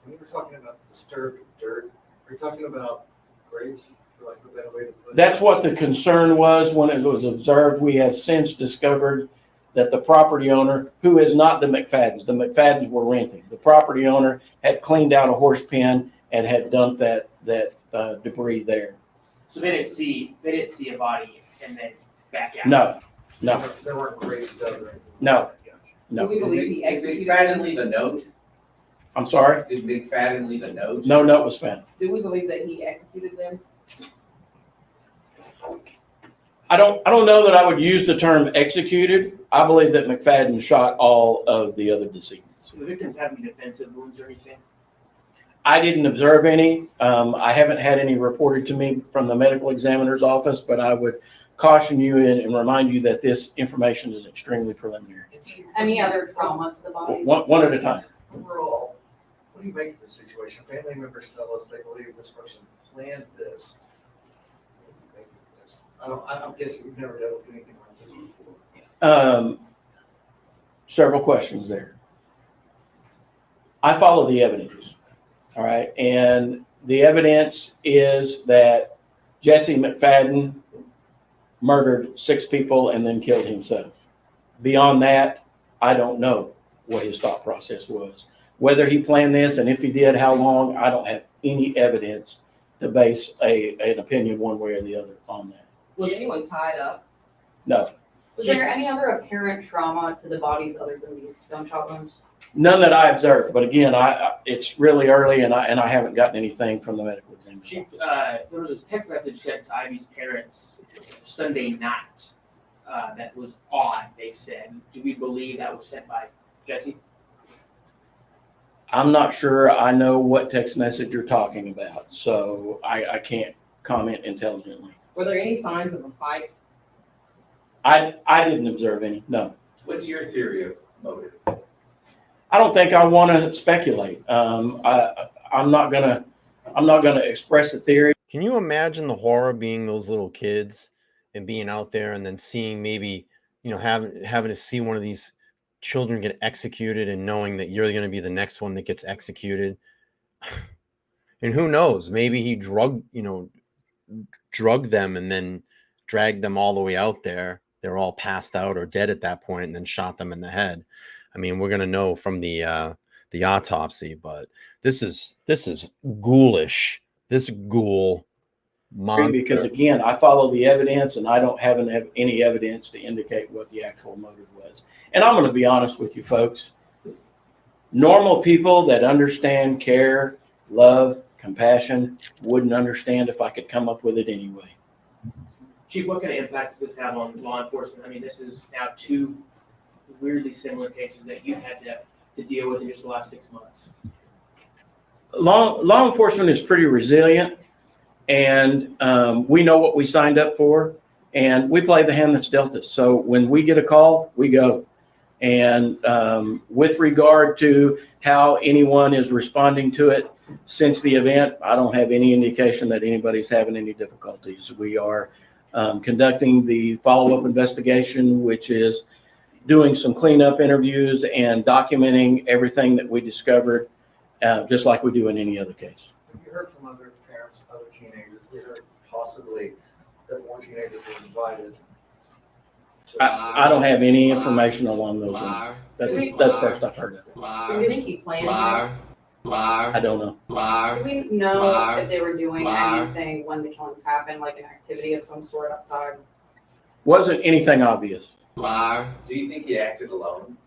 When you were talking about disturbed dirt, are you talking about graves, for lack of a better way to put it? That's what the concern was when it was observed. We have since discovered that the property owner, who is not the McFaddens were renting. The property owner had cleaned out a horse pen and had dumped that debris there. So they didn't see a body and then back out? No, There weren't graves dug or anything. no, Do no. we believe he Did executed McFadden them? leave a note? I'm sorry? Did McFadden leave a note? No note was found. Do we believe that he executed them? I don't know that I would use the term executed. I believe that McFadden shot all of the other decedents. Do the victims have any defensive wounds or anything? I didn't observe any. I haven't had any reported to me from the medical examiner's office, but I would caution you and remind you that this information is extremely preliminary. Any other trauma to the body? One at a time. Overall, what do you make of the situation? Family members tell us they believe this person planned this. What do you make of this? I'm guessing you've never dealt with anything like this before. Several questions there. I follow the evidence. All right. And the evidence is that Jesse McFadden murdered 6 people and then killed himself. Beyond that, I don't know what his thought process was. Whether he planned this, and if he did, how long, I don't have any evidence to base an opinion one way or the other on that. Was anyone tied up? No. Was there any other apparent trauma to the bodies other than these gunshot wounds? None that I observed, but again, it's really early, and I haven't gotten anything from the medical examiner. Chief, there was a text message sent to Ivy's parents Sunday night that was odd, they said. Do we believe that was sent by Jesse? I'm not sure I know what text message you're talking about, so I can't comment intelligently. Were there any signs of a fight? I didn't observe any, no. What's your theory of motive? I don't think I want to speculate. I'm not gonna express a theory. Can you imagine the horror being those little kids and being out there and then seeing maybe, having to see one of these children get executed and knowing that you're going to be the next one that gets executed? And who knows, maybe he drugged them and then dragged them all the way out there. They're all passed out or dead at that point and then shot them in the head. I mean, we're going to know from the autopsy, but this is ghoulish. This ghoul monster. Because again, I follow the evidence and I don't have any evidence to indicate what the actual motive was. And I'm going to be honest with you folks. Normal people that understand care, love, compassion wouldn't understand if I could come up with it anyway. Chief, what kind of impact does this have on law enforcement? I mean, this is now 2 weirdly similar cases that you've had to deal with in just the last 6 months. Law enforcement is pretty resilient, and we know what we signed up for, and we play the hand that's dealt us. So when we get a call, we go. And with regard to how anyone is responding to it since the event, I don't have any indication that anybody's having any difficulties. We are conducting the follow-up investigation, which is doing some cleanup interviews and documenting everything that we discovered, just like we do in any other case. Have you heard from other parents, other teenagers? We heard possibly that more teenagers were invited. I don't have any information along those lines. That's first I've heard of it. Do we think he planned it? I don't know. Do we know if they were doing anything when the killings happened, like an activity of some sort outside? Wasn't anything obvious. Do you think he acted alone?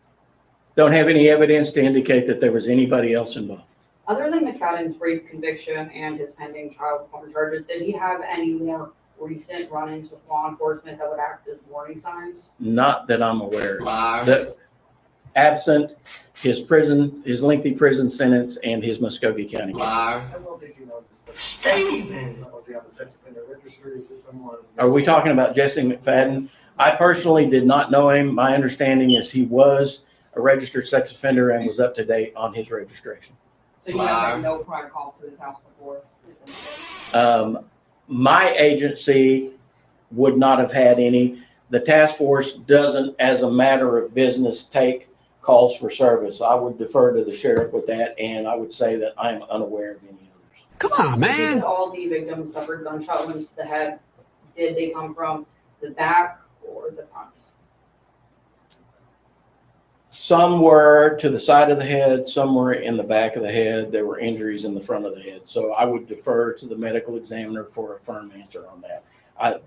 Don't have any evidence to indicate that there was anybody else involved. Other than McFadden's brief conviction and his pending child porn charges, did he have any more recent run-ins with law enforcement that would act as warning signs? Not that I'm aware of. That absent his lengthy prison sentence and his Muskogee County. How well did you know this person? Was he on the sex offender registry? Is this someone? Are we talking about Jesse McFadden? I personally did not know him. My understanding is he was a registered sex offender and was up to date on his registration. So you have no prior calls to this house before? My agency would not have had any. The task force doesn't, as a matter of business, take calls for service. I would defer to the sheriff with that, and I would say that I'm unaware of any others. Come on, man. Did all the victims suffered gunshot wounds to the head? Did they come from the back or the front? Some were to the side of the head, some were in the back of the head. There were injuries in the front of the head. So I would defer to the medical examiner for a firm answer on that.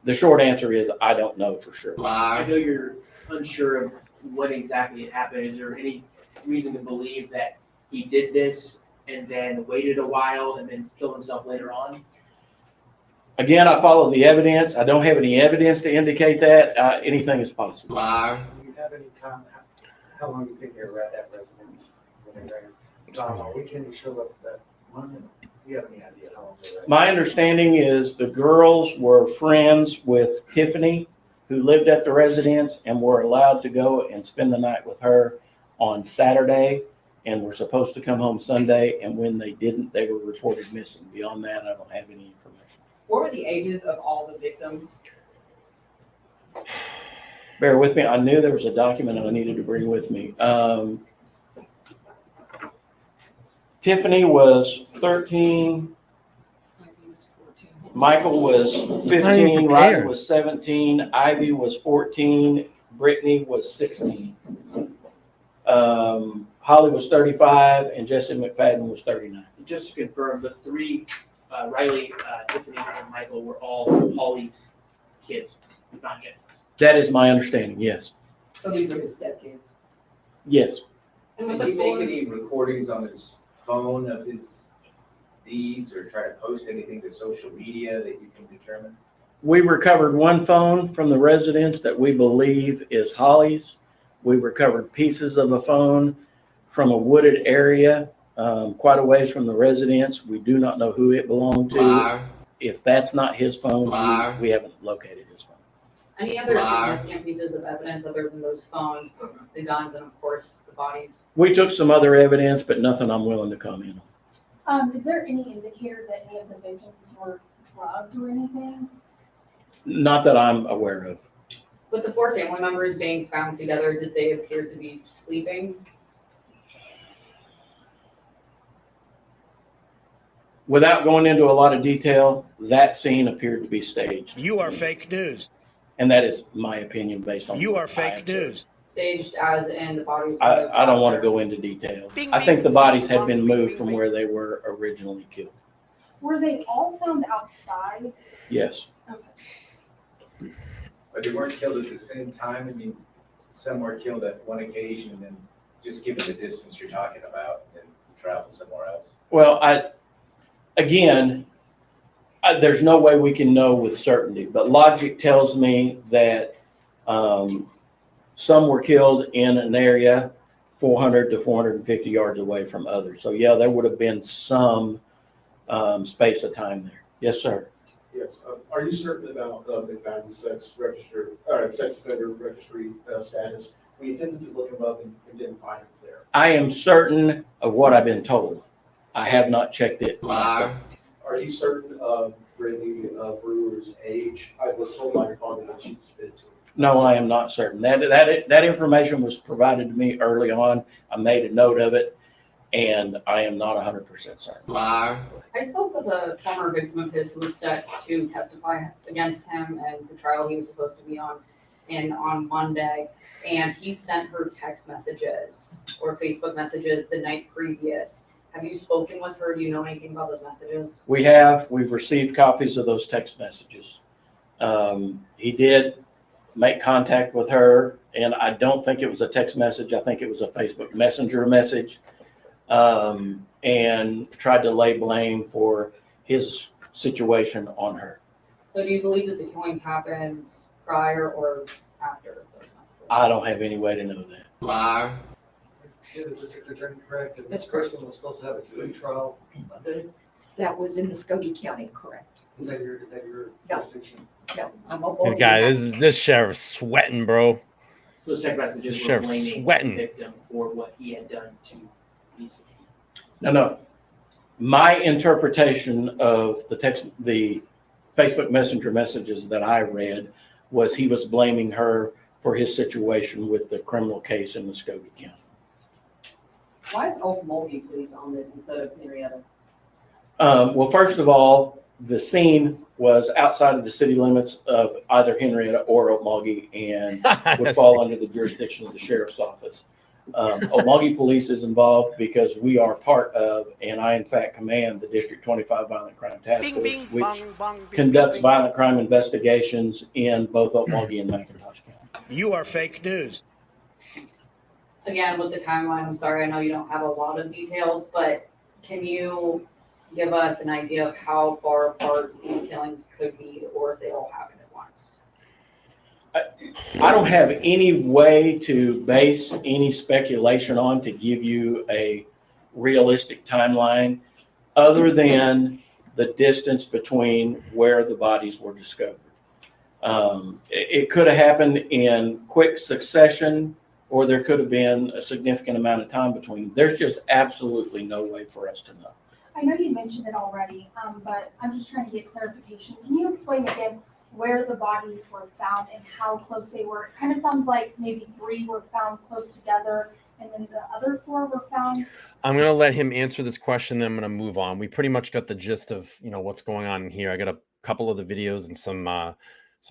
The short answer is I don't know for sure. I know you're unsure of what exactly had happened. Is there any reason to believe that he did this and then waited a while and then killed himself later on? Again, I follow the evidence. I don't have any evidence to indicate that. Anything is possible. Do you have any time, how long do you think they were at that residence when they ran? On a weekend, you showed up that Monday? Do you have any idea how long they were at? My understanding is the girls were friends with Tiffany, who lived at the residence, and were allowed to go and spend the night with her on Saturday, and were supposed to come home Sunday. And when they didn't, they were reported missing. Beyond that, I don't have any information. What were the ages of all the victims? Bear with me. I knew there was a document I needed to bring with me. Tiffany was 13. Michael was 15. Rylee was 17. Ivy was 14. Brittany was 16. Holly was 35, and Jesse McFadden was 39. Just to confirm, the three, Rylee, Tiffany, and Michael were all Holly's kids, not Jesse's. That is my understanding, yes. So these are his stepkids. Yes. Did he make any recordings on his phone of his deeds or try to post anything to social media that you can determine? We recovered one phone from the residence that we believe is Holly's. We recovered pieces of a phone from a wooded area quite a ways from the residence. We do not know who it belonged to. If that's not his phone, we haven't located his phone. Any other significant pieces of evidence other than those phones, the guns, and of course the bodies? We took some other evidence, but nothing I'm willing to comment on. Is there any indicator that any of the victims were drugged or anything? Not that I'm aware of. With the four family members being found together, did they appear to be sleeping? Without going into a lot of detail, that scene appeared to be staged. You are fake news. And that is my opinion based on You what are fake news. Staged as in the bodies? I don't want to go into details. I think the bodies had been moved from where they were originally killed. Were they all found outside? Yes. Okay. But they weren't killed at the same time? I mean, some were killed at one occasion and then just given the distance you're talking about and traveled somewhere else? Well, there's no way we can know with certainty, but logic tells me that some were killed in an area 400 to 450 yards away from others. So yeah, there would have been some space of time there. Yes, sir. Yes. Are you certain about McFadden's sex offender registry status? We attempted to look him up and didn't find him there. I am certain of what I've been told. I have not checked it myself. Are you certain of Brittany Brewer's age? I was told by your father that she was 15. No, I am not certain. That information was provided to me early on. I made a note of it, and I am not 100% certain. I spoke with a former victim of his who was set to testify against him and the trial he was supposed to be on Monday, and he sent her text messages or Facebook messages the night previous. Have you spoken with her? Do you know anything about those messages? We've received copies of those text messages. He did make contact with her, and I don't think it was a text message. I think it was a Facebook Messenger message, and tried to lay blame for his situation on her. So do you believe that the killings happened prior or after those messages? I don't have any way to know that. Is the district attorney correct? That this person was supposed to have a jury trial Monday? That was in Muskogee County, correct? Is that your No. jurisdiction? No, I'm a This guy, this sheriff's sweating, bro. Those text messages The were sheriff's blaming sweating. the victim for what he had done to Lisa. No. My interpretation of the Facebook Messenger messages that I read was he was blaming her for his situation with the criminal case in Muskogee County. Why is Oklahoma police on this instead of Henryetta? Well, first of all, the scene was outside of the city limits of either Henryetta or Okmulgee and would fall under the jurisdiction of the sheriff's office. Oklahoma Police is involved because we are part of, and I in fact command the District 25 Violent Crime Task Force, which conducts violent crime investigations in both Oklahoma and McIntosh County. You are fake news. Again, with the timeline, I'm sorry, I know you don't have a lot of details, but can you give us an idea of how far apart these killings could be, or if they all happened at once? I don't have any way to base any speculation on to give you a realistic timeline other than the distance between where the bodies were discovered. It could have happened in quick succession, or there could have been a significant amount of time between. There's just absolutely no way for us to know. I know you mentioned it already, but I'm just trying to get clarification. Can you explain again where the bodies were found and how close they were? It kind of sounds like maybe 3 were found close together and then the other 4 were found. I'm going to let him answer this question, then I'm going to move on. We pretty much got the gist of, what's going on in here. I got a couple of the videos and some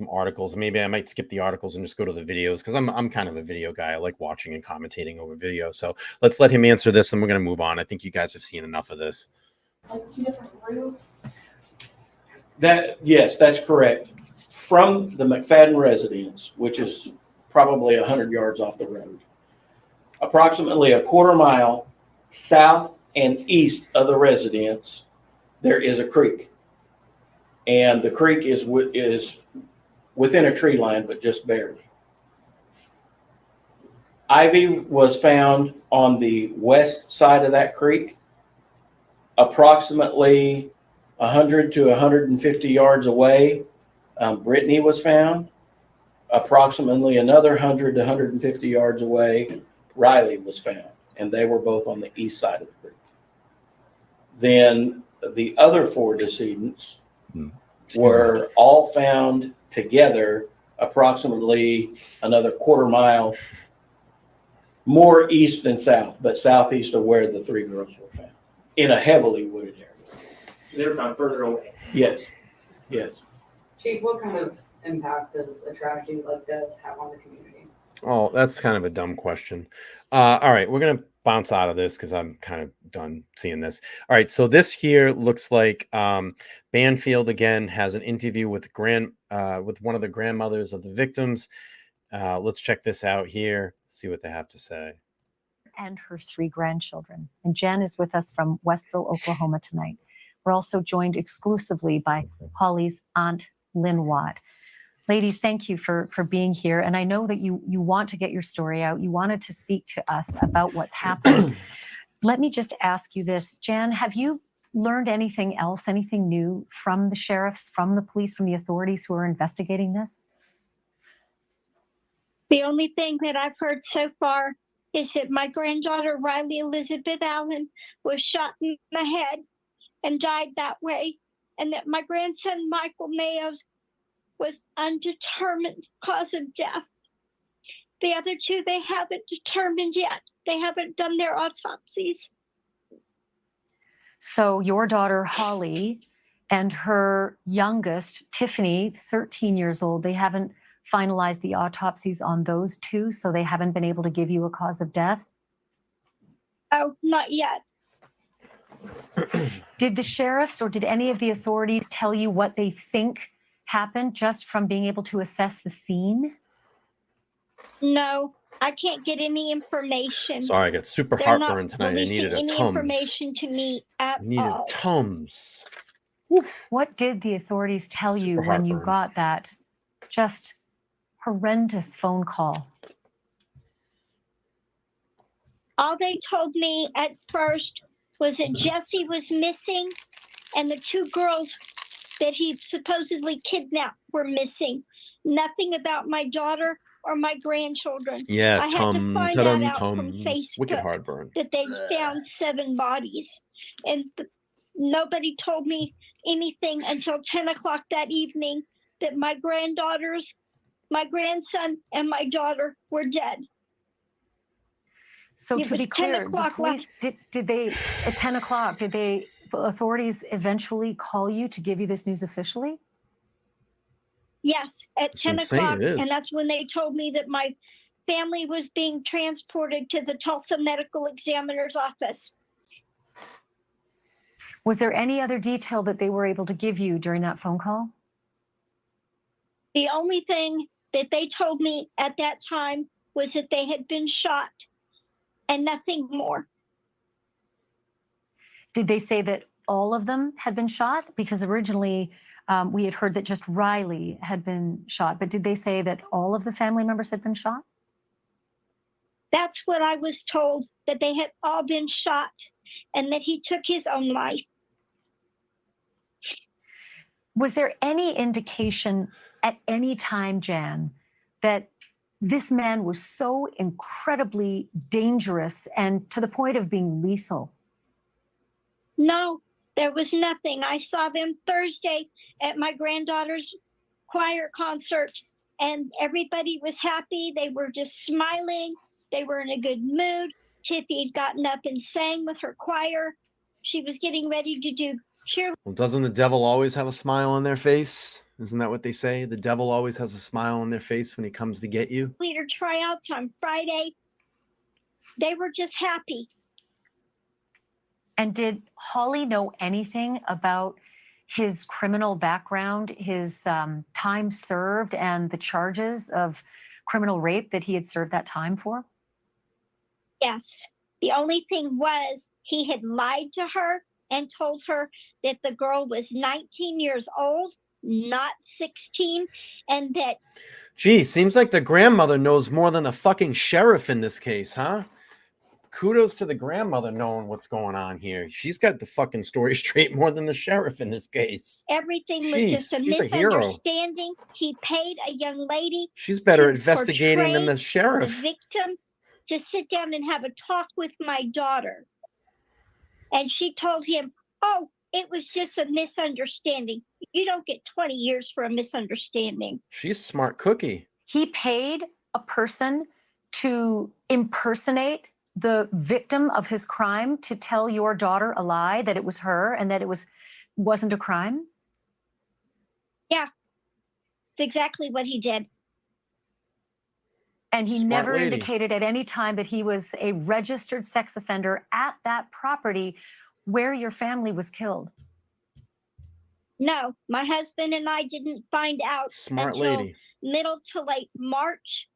articles. Maybe I might skip the articles and just go to the videos because I'm kind of a video guy. I like watching and commentating over video. So let's let him answer this and we're going to move on. I think you guys have seen enough of this. Like 2 different groups? Yes, that's correct. From the McFadden residence, which is probably 100 yards off the road, approximately a quarter mile south and east of the residence, there is a creek. And the creek is within a tree line, but just barely. Ivy was found on the west side of that creek, approximately 100 to 150 yards away. Brittany was found approximately another 100 to 150 yards away. Rylee was found, and they were both on the east side of the creek. Then the other 4 decedents were all found together approximately another quarter mile more east than south, but southeast of where the 3 girls were found in a heavily wooded area. They were found further away. Yes, yes. Chief, what kind of impact does a tragedy like this have on the community? Oh, that's kind of a dumb question. All right, we're going to bounce out of this because I'm kind of done seeing this. All right, so this here looks like Banfield again has an interview with one of the grandmothers of the victims. Let's check this out here, see what they have to say. And her 3 grandchildren. And Jen is with us from Westville, Oklahoma tonight. We're also joined exclusively by Holly's aunt, Lynn Watt. Ladies, thank you for being here. And I know that you want to get your story out. You wanted to speak to us about what's happened. Let me just ask you this. Jen, have you learned anything else, anything new from the sheriffs, from the police, from the authorities who are investigating this? The only thing that I've heard so far is that my granddaughter, Rylee Elizabeth Allen, was shot in the head and died that way, and that my grandson, Michael Mayo, was undetermined cause of death. The other 2, they haven't determined yet. They haven't done their autopsies. So your daughter, Holly, and her youngest, Tiffany, 13 years old, they haven't finalized the autopsies on those 2, so they haven't been able to give you a cause of death? Oh, not yet. Did the sheriffs or did any of the authorities tell you what they think happened just from being able to assess the scene? No, I can't get any information. Sorry, I got super They're heartburn not tonight. I needed a releasing any Tums. information to me at I needed all. Tums. What did the authorities tell you Super when you heartburn. got that just horrendous phone call? All they told me at first was that Jesse was missing and the 2 girls that he supposedly kidnapped were missing. Nothing about my daughter or my grandchildren. Yeah, I had to find that out from wicked Facebook heartburn. that they'd found 7 bodies. And nobody told me anything until 10 o'clock that evening that my granddaughters, my grandson, and my daughter were dead. So It to was be 10 clear, the o'clock police, did they, at 10 o'clock, did the authorities eventually call you to give you this news officially? Yes, at It's 10 insane, o'clock. it is. And that's when they told me that my family was being transported to the Tulsa Medical Examiner's office. Was there any other detail that they were able to give you during that phone call? The only thing that they told me at that time was that they had been shot and nothing more. Did they say that all of them had been shot? Because originally we had heard that just Rylee had been shot, but did they say that all of the family members had been shot? That's what I was told, that they had all been shot and that he took his own life. Was there any indication at any time, Jan, that this man was so incredibly dangerous and to the point of being lethal? No, there was nothing. I saw them Thursday at my granddaughter's choir concert, and everybody was happy. They were just smiling. They were in a good mood. Tiffy had gotten up and sang with her choir. She was getting ready to do cheer. Well, doesn't the devil always have a smile on their face? Isn't that what they say? The devil always has a smile on their face when he comes to get you. Leader tryouts on Friday. They were just happy. And did Holly know anything about his criminal background, his time served, and the charges of criminal rape that he had served that time for? Yes. The only thing was he had lied to her and told her that the girl was 19 years old, not 16, and that... Gee, seems like the grandmother knows more than the fucking sheriff in this case, huh? Kudos to the grandmother knowing what's going on here. She's got the fucking story straight more than the sheriff in this case. Everything was Jeez, just a she's a hero. misunderstanding. He paid a young lady. She's better to at investigating than the portray sheriff. The victim to sit down and have a talk with my daughter. And she told him, oh, it was just a misunderstanding. You don't get 20 years for a misunderstanding. She's a smart cookie. He paid a person to impersonate the victim of his crime to tell your daughter a lie, that it was her and that it wasn't a crime? Yeah, it's exactly what he did. And he Smart never lady. indicated at any time that he was a registered sex offender at that property where your family was killed. No, my husband and I didn't find out Smart until lady. middle to late March,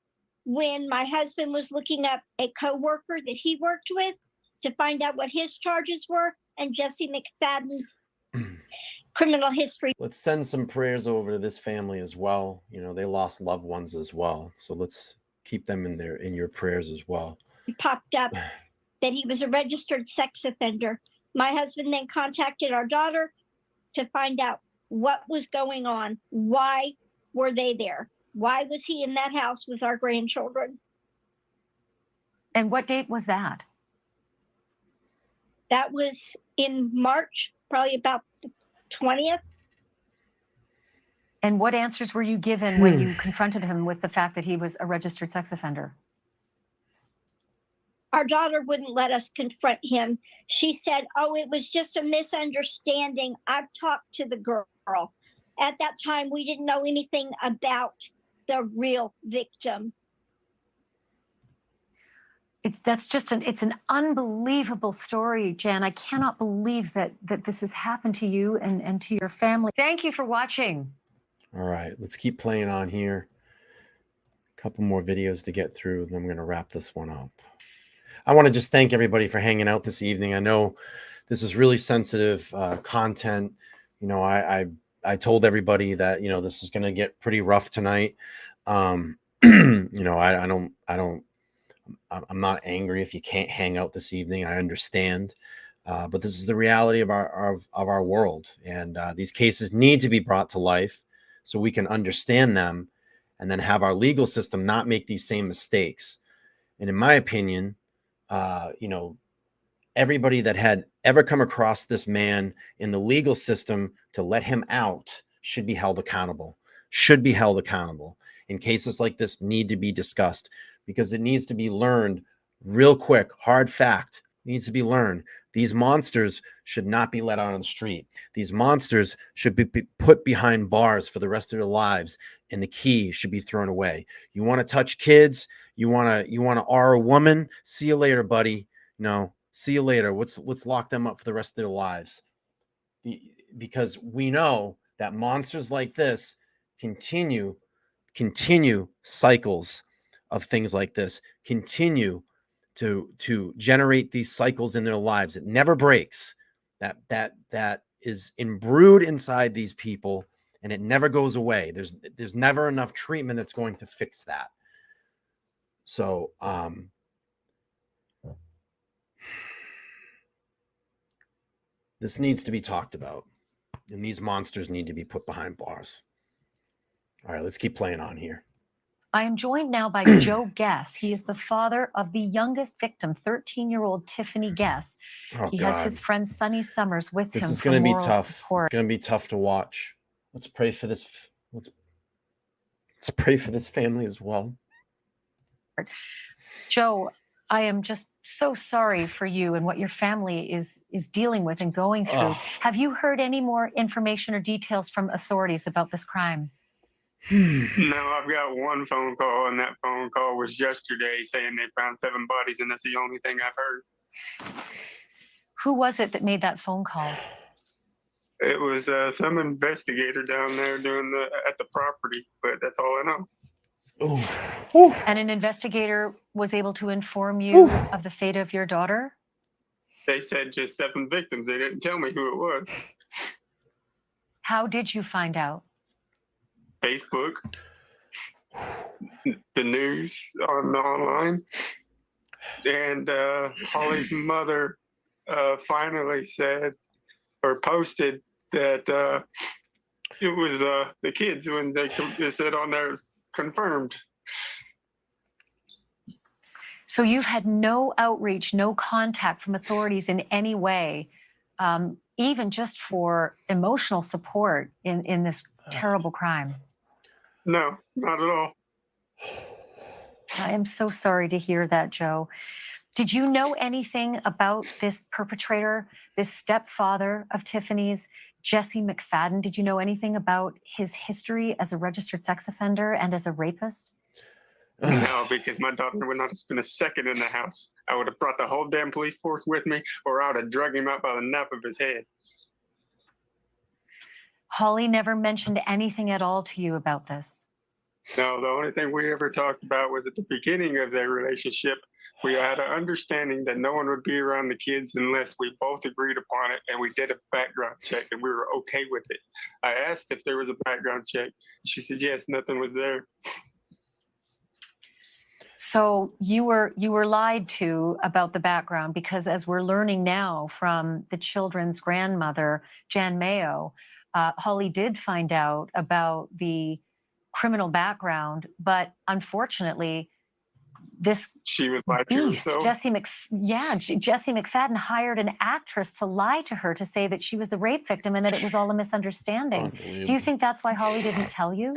when my husband was looking up a coworker that he worked with to find out what his charges were, and Jesse McFadden's criminal history. Let's send some prayers over to this family as well. You know, they lost loved ones as well. So let's keep them in your prayers as well. Popped up that he was a registered sex offender. My husband then contacted our daughter to find out what was going on. Why were they there? Why was he in that house with our grandchildren? And what date was that? That was in March, probably about the 20th. And what answers were you given when you confronted him with the fact that he was a registered sex offender? Our daughter wouldn't let us confront him. She said, oh, it was just a misunderstanding. I've talked to the girl. At that time, we didn't know anything about the real victim. It's an unbelievable story, Jan. I cannot believe that this has happened to you and to your family. Thank you for watching. All right, let's keep playing on here. A couple more videos to get through, then I'm going to wrap this one up. I want to just thank everybody for hanging out this evening. I know this is really sensitive content. You know, I told everybody that, you know, this is going to get pretty rough tonight. You know, I'm not angry if you can't hang out this evening. I understand. But this is the reality of our world. And these cases need to be brought to life so we can understand them and then have our legal system not make these same mistakes. And in my opinion, you know, everybody that had ever come across this man in the legal system to let him out should be held accountable, And cases like this need to be discussed because it needs to be learned real quick. Hard fact needs to be learned. These monsters should not be let out on the street. These monsters should be put behind bars for the rest of their lives, and the key should be thrown away. You want to touch kids, You wanna R a woman? See you later, buddy. No, see you later. Let's lock them up for the rest of their lives. Because we know that monsters like this continue cycles of things like this, continue to generate these cycles in their lives. It never breaks. That is imbrued inside these people, and it never goes away. There's never enough treatment that's going to fix that. So this needs to be talked about, and these monsters need to be put behind bars. All right, let's keep playing on here. I am joined now by Joe Guess. He is the father of the youngest victim, 13-year-old Tiffany Guess. Oh, he God. has his friend Sonny Summers with This him is for going to be moral tough. support. It's going to be tough to watch. Let's pray for this. Let's pray for this family as well. Joe, I am just so sorry for you and what your family is dealing with and going through. Oh. Have you heard any more information or details from authorities about this crime? No, I've got one phone call, and that phone call was yesterday saying they found 7 bodies, and that's the only thing I've heard. Who was it that made that phone call? It was some investigator down there at the property, but that's all I know. And an investigator was able to inform you of the fate of your daughter? They said just 7 victims. They didn't tell me who it was. How did you find out? Facebook, the news online, and Holly's mother finally said or posted that it was the kids when they said on there confirmed. So you've had no outreach, no contact from authorities in any way, even just for emotional support in this terrible crime? No, not at all. I am so sorry to hear that, Joe. Did you know anything about this perpetrator, this stepfather of Tiffany's, Jesse McFadden? Did you know anything about his history as a registered sex offender and as a rapist? No, because my daughter would not have spent a second in the house. I would have brought the whole damn police force with me, or I would have drug him out by the nape of his head. Holly never mentioned anything at all to you about this. No, the only thing we ever talked about was at the beginning of their relationship. We had an understanding that no one would be around the kids unless we both agreed upon it, and we did a background check, and we were okay with it. I asked if there was a background check. She said yes, nothing was there. So you were lied to about the background, because as we're learning now from the children's grandmother, Jan Mayo, Holly did find out about the criminal background, but unfortunately, this she was lied to beast, herself. Jesse McFadden hired an actress to lie to her to say that she was the rape victim and that it was all a misunderstanding. Do you think that's why Holly didn't tell you?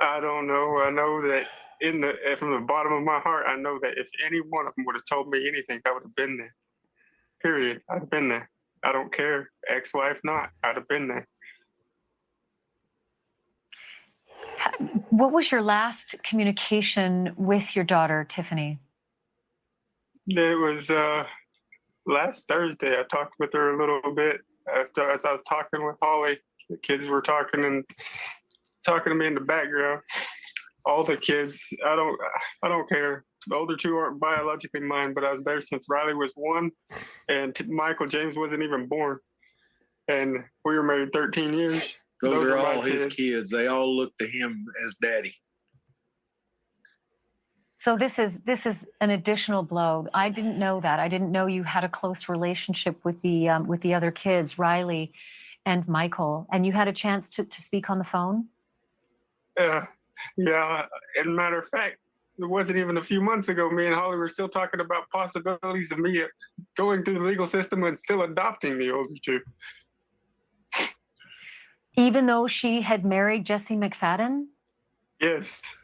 I don't know. I know that from the bottom of my heart, I know that if any one of them would have told me anything, I would have been there. Period. I'd have been there. I don't care. Ex-wife not. I'd have been there. What was your last communication with your daughter, Tiffany? It was last Thursday. I talked with her a little bit as I was talking with Holly. The kids were talking to me in the background. All the kids. I don't care. The older 2 aren't biologically mine, but I was there since Rylee was 1, and Michael James wasn't even born, and we were married 13 years. Those are my all his kids. They all look to him as daddy. So this is an additional blow. I didn't know that. I didn't know you had a close relationship with the other kids, Rylee and Michael, and you had a chance to speak on the phone? Yeah. As a matter of fact, it wasn't even a few months ago, me and Holly were still talking about possibilities of me going through the legal system and still adopting the older 2. Even though she had married Jesse McFadden? Yes.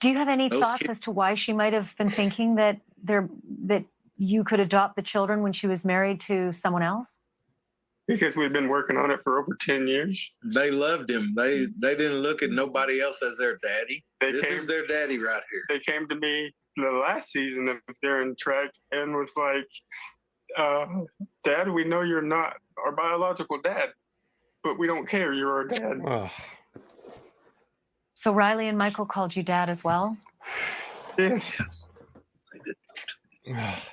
Do you have any thoughts as to why she might have been thinking that you could adopt the children when she was married to someone else? Because we've been working on it for over 10 years. They loved him. They didn't look at nobody else as their daddy. This is their daddy right here. They came to me the last season of During Trek and was like, Dad, we know you're not our biological dad, but we don't care. You're our dad. Oh. So Rylee and Michael called you dad as well? Yes.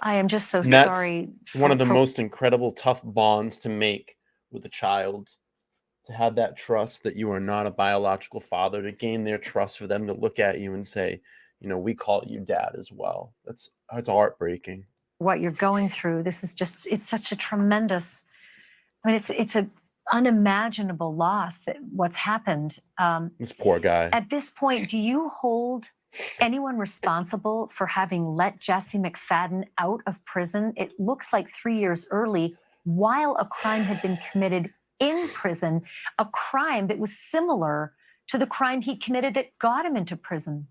I am just so That's sorry. one of the most incredible, tough bonds to make with a child. To have that trust that you are not a biological father, to gain their trust for them to look at you and say, you know, we call you dad as well. It's heartbreaking. What you're going through. This is just, it's such a tremendous, I mean, it's a unimaginable loss that what's happened. This poor guy. At this point, do you hold anyone responsible for having let Jesse McFadden out of prison? It looks like 3 years early, while a crime had been committed in prison, a crime that was similar to the crime he committed that got him into prison.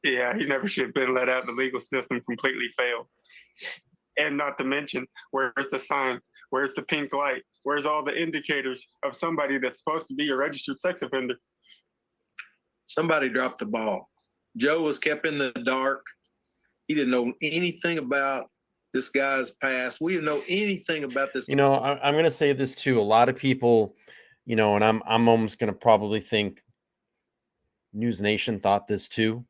Yeah, he never should have been let out. The legal system completely failed. And not to mention, where's the sign? Where's the pink light? Where's all the indicators of somebody that's supposed to be a registered sex offender? Somebody dropped the ball. Joe was kept in the dark. He didn't know anything about this guy's past. We didn't know anything about this. You know, I'm going to say this too. A lot of people, you know, and I'm almost going to probably think News Nation thought this too.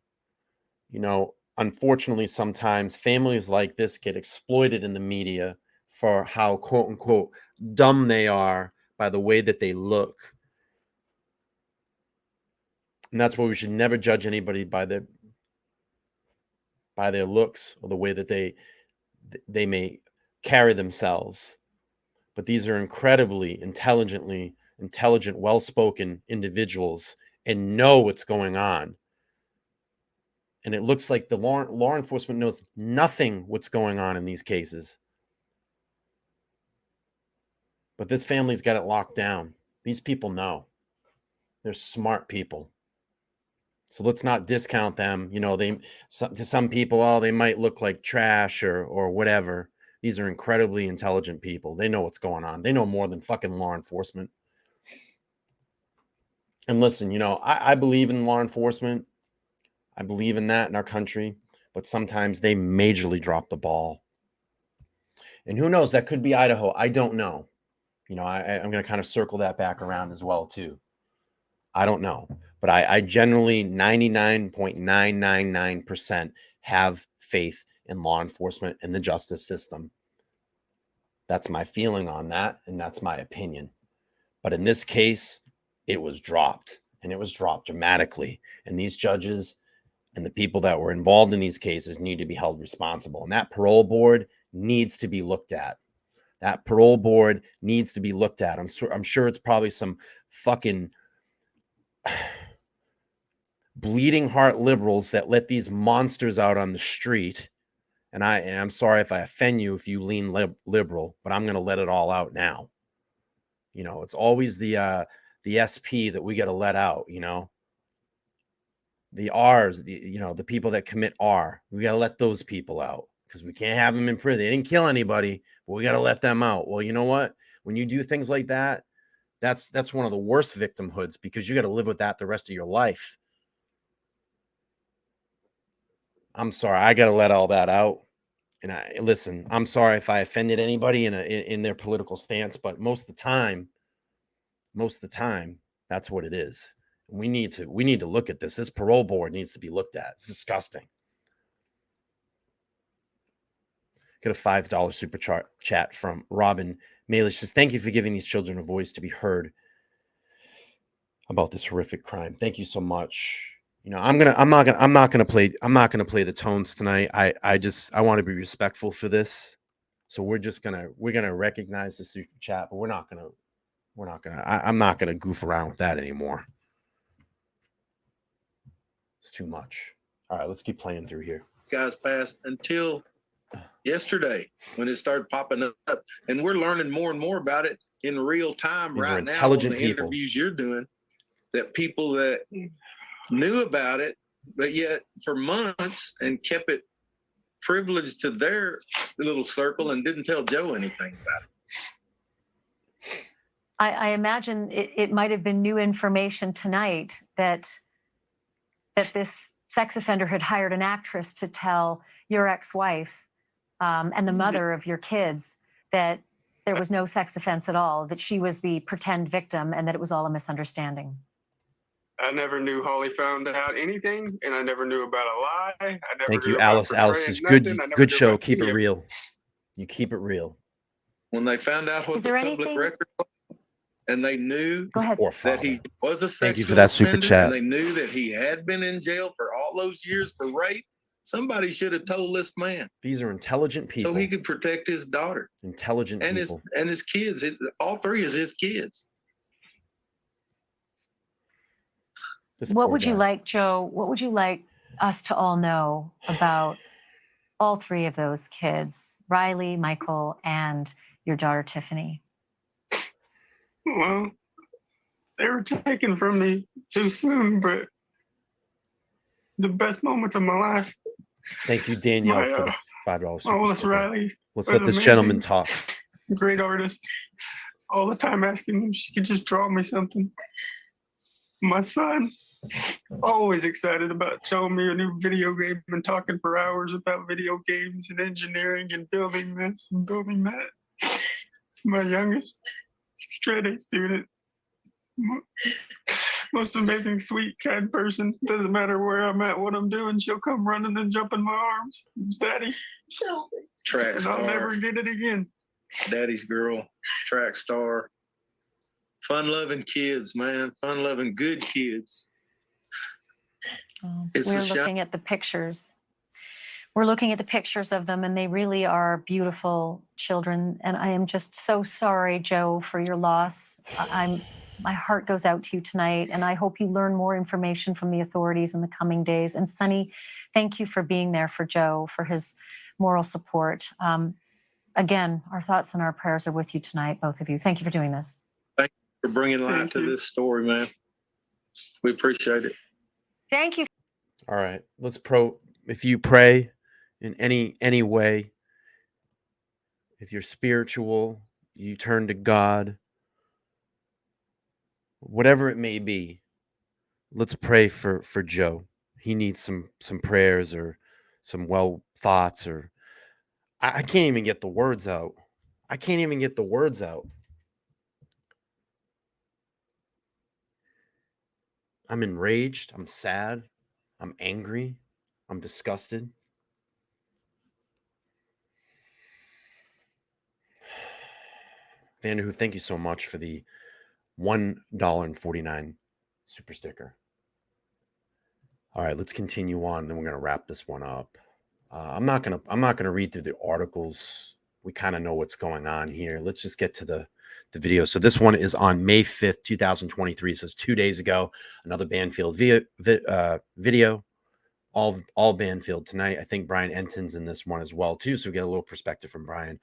You know, unfortunately, sometimes families like this get exploited in the media for how, quote unquote, dumb they are by the way that they look. And that's why we should never judge anybody by their looks or the way that they may carry themselves. But these are incredibly intelligent, well-spoken individuals and know what's going on. And it looks like the law enforcement knows nothing what's going on in these cases. But this family's got it locked down. These people know. They're smart people. So let's not discount them. You know, to some people, oh, they might look like trash or whatever. These are incredibly intelligent people. They know what's going on. They know more than fucking law enforcement. And listen, you know, I believe in law enforcement. I believe in that in our country, but sometimes they majorly drop the ball. And who knows, that could be Idaho. I don't know. You know, I'm going to kind of circle that back around as well, too. I don't know. But I generally 99.999% have faith in law enforcement and the justice system. That's my feeling on that, and that's my opinion. But in this case, it was dropped, and it was dropped dramatically. And these judges and the people that were involved in these cases need to be held responsible. And that parole board needs to be looked at. That parole board needs to be looked at. I'm sure it's probably some fucking bleeding heart liberals that let these monsters out on the street. And I'm sorry if I offend you if you lean liberal, but I'm going to let it all out now. You know, it's always the SP that we got to let out, you know. The R's, the people that commit R, we got to let those people out because we can't have them in prison. They didn't kill anybody, but we got to let them out. Well, you know what? When you do things like that, that's one of the worst victimhoods because you got to live with that the rest of your life. I'm sorry. I got to let all that out. And listen, I'm sorry if I offended anybody in their political stance, but most of the time, that's what it is. We need to look at this. This parole board needs to be looked at. It's disgusting. Get a $5 super chat from Robin Malish. Says, thank you for giving these children a voice to be heard about this horrific crime. Thank you so much. You know, I'm not gonna play the tones tonight. I want to be respectful for this. So we're gonna recognize the super chat, but I'm not gonna goof around with that anymore. It's too much. All right, let's keep playing through here. Guys passed until yesterday when it started popping up, and we're learning more and more about it in real time. These are right now intelligent on the people. Interviews you're doing, that people that knew about it, but yet for months and kept it privileged to their little circle and didn't tell Joe anything about it. I imagine it might have been new information tonight that this sex offender had hired an actress to tell your ex-wife and the mother of your kids that there was no sex offense at all, that she was the pretend victim, and that it was all a misunderstanding. I never knew Holly found out anything, and I never knew about a lie. I never Thank knew you, about Alice. Alice portraying is good. nothing. I never Good knew show. about Keep it any of real. You keep it real. When they found out what Is the there public anything- record was, and they knew Go ahead. that he was a Thank you for sexual that super offender, chat. and they knew that he had been in jail for all those years for rape, somebody should have told this man. These are intelligent people. So he could protect his daughter Intelligent and people. his kids. All three is his kids. What would you like, Joe? What would you like us to all know about all three of those kids, Rylee, Michael, and your daughter, Tiffany? Well, they were taken from me too soon, but the best moments of my life. Thank you, Danielle, My, for the $5 super oldest sticker. Rylee Let's was let this amazing. gentleman talk. Great artist. All the time asking if she could just draw me something. My son, always excited about showing me a new video game and talking for hours about video games and engineering and building this and building that. My youngest, straight A student. Most amazing, sweet, kind person. Doesn't matter where I'm at, what I'm doing, she'll come running and jump in my arms. Daddy. Track And star. I'll never get it again. Daddy's girl, track star. Fun-loving kids, man. Fun-loving, good kids. It's We're a shame. looking at the pictures. We're looking at the pictures of them, and they really are beautiful children. And I am just so sorry, Joe, for your loss. My heart goes out to you tonight, and I hope you learn more information from the authorities in the coming days. And Sonny, thank you for being there for Joe, for his moral support. Again, our thoughts and our prayers are with you tonight, both of you. Thank you for doing this. Thank you for bringing light to this story, man. We appreciate it. Thank you. All right. If you pray in any way, if you're spiritual, you turn to God, whatever it may be, let's pray for Joe. He needs some prayers or some well thoughts, or I can't even get the words out. I'm enraged. I'm sad. I'm angry. I'm disgusted. Vanderhoof, thank you so much for the $1.49 super sticker. All right, let's continue on. Then we're gonna wrap this one up. I'm not gonna read through the articles. We kind of know what's going on here. Let's just get to the video. So this one is on May 5th, 2023. So it's 2 days ago. Another Banfield video. All Banfield tonight. I think Brian Enton's in this one as well too. So we get a little perspective from Brian.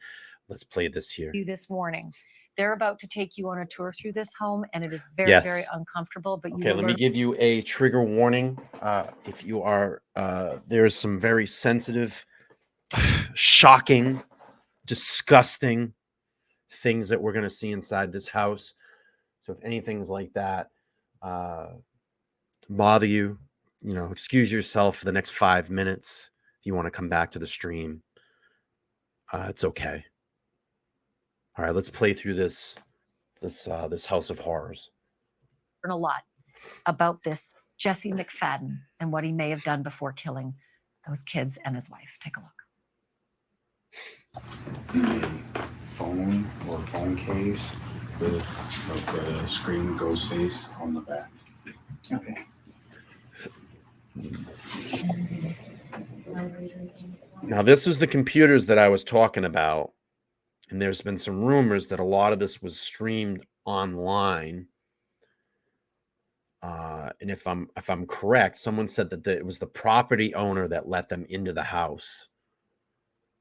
Let's play this here. You this morning. They're about to take you on a tour through this home, and it is very, Yes. very uncomfortable. But Okay, let me give you a trigger warning. If you are, there's some very sensitive, shocking, disgusting things that we're going to see inside this house. So if anything's like that bother you, excuse yourself for the next 5 minutes. If you want to come back to the stream, it's okay. All right, let's play through this house of horrors. learn a lot about this Jesse McFadden and what he may have done before killing those kids and his wife. Take a look. Phone or phone case with the screen ghost face on the back. Okay. Now, this is the computers that I was talking about, and there's been some rumors that a lot of this was streamed online. And if I'm correct, someone said that it was the property owner that let them into the house.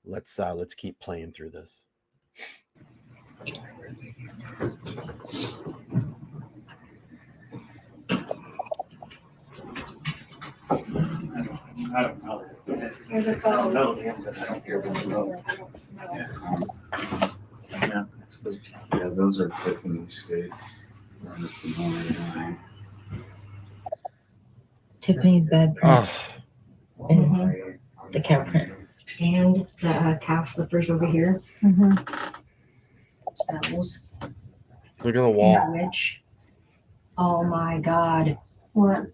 Let's keep playing through this. I don't know. I don't know the answer. I don't care about the vote. Yeah. Yeah, those are Tiffany skates. Tiffany's bed print is the cow print. And the cow slippers over here. Smells. Look at the wall. Which, oh my God. What?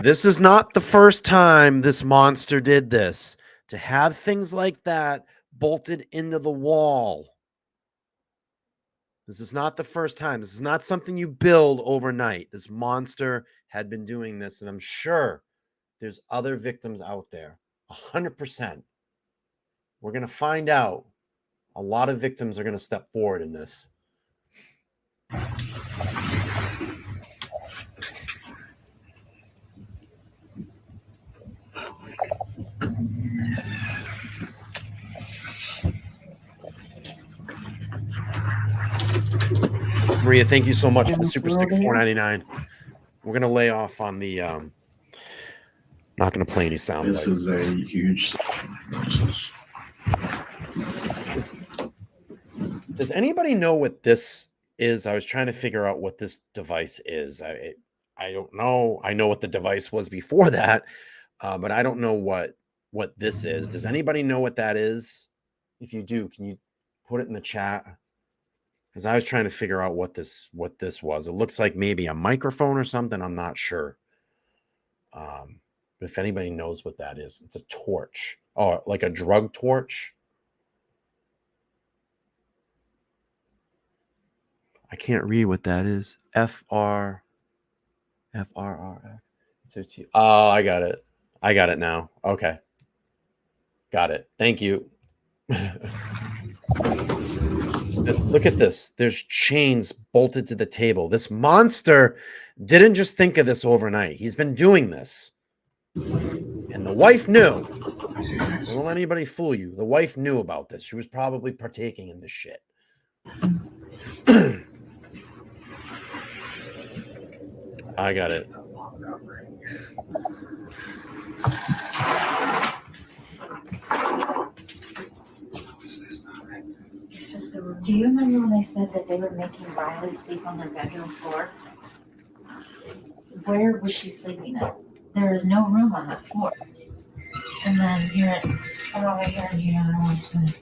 This is not the first time this monster did this. To have things like that bolted into the wall. This is not the first time. This is not something you build overnight. This monster had been doing this, and I'm sure there's other victims out there. 100%. We're going to find out. A lot of victims are going to step forward in this. Maria, thank you so much for the super stick $4.99. We're going to lay off on the not going to play any sound. This is a huge. Does anybody know what this is? I was trying to figure out what this device is. I don't know. I know what the device was before that, but I don't know what this is. Does anybody know what that is? If you do, can you put it in the chat? Because I was trying to figure out what this was. It looks like maybe a microphone or something. I'm not sure. But if anybody knows what that is, it's a torch. Oh, like a drug torch. I can't read what that is. FRRX. Oh, I got it. I got it now. Okay. Got it. Thank you. Look at this. There's chains bolted to the table. This monster didn't just think of this overnight. He's been doing this. And the wife knew. Don't let anybody fool you. The wife knew about this. She was probably partaking in this shit. I got it. This is the room. Do you remember when they said that they were making Rylee sleep on their bedroom floor? Where was she sleeping at? There is no room on that floor. And then here, come over here and here, and watch that.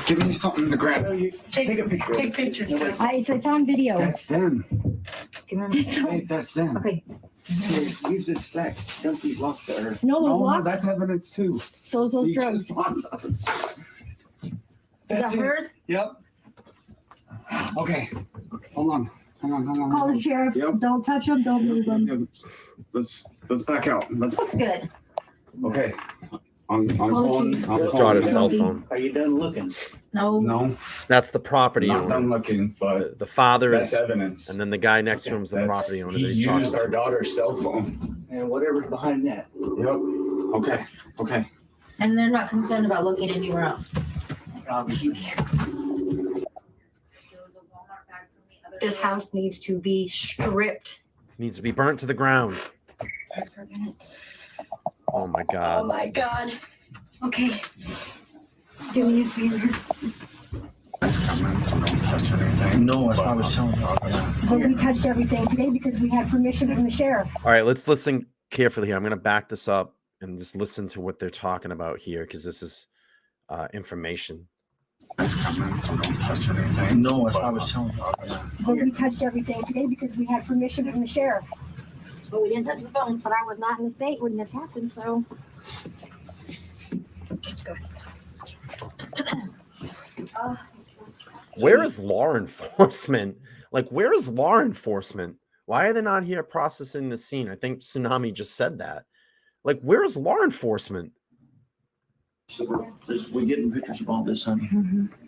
Give me something to grab. Take a picture. Take pictures. It's on video. That's them. Hey, that's them. Okay. Use this sack. Don't be locked there. No, those locks. That's evidence too. So is those drugs. Is that hers? Yep. Okay. Hold on. Call the sheriff. Yep. Don't touch them. Don't move them. Let's back out. That's good. Okay. On phone. It's his daughter's cell phone. Are you done looking? No. That's the property Not owner. done looking, but The father's, that's evidence. and then the guy next to him is the property owner that he's He talking used our to. daughter's cell phone. And whatever's behind that. Yep. Okay. And they're not concerned about looking anywhere else. This house needs to be stripped. Needs to be burnt to the ground. Oh my Oh God. my God. Okay. Do we need to be here? No, that's what I was telling you. But we touched everything today because we had permission from the sheriff. All right, let's listen carefully here. I'm going to back this up and just listen to what they're talking about here because this is information. No, that's what I was telling you. But we touched everything today because we had permission from the sheriff. But we didn't touch the phones, but I was not in the state when this happened, so. Let's go. Where is law enforcement? Like, where is law enforcement? Why are they not here processing the scene? I think Tsunami just said that. Like, where is law enforcement? So we're getting pictures of all this, honey.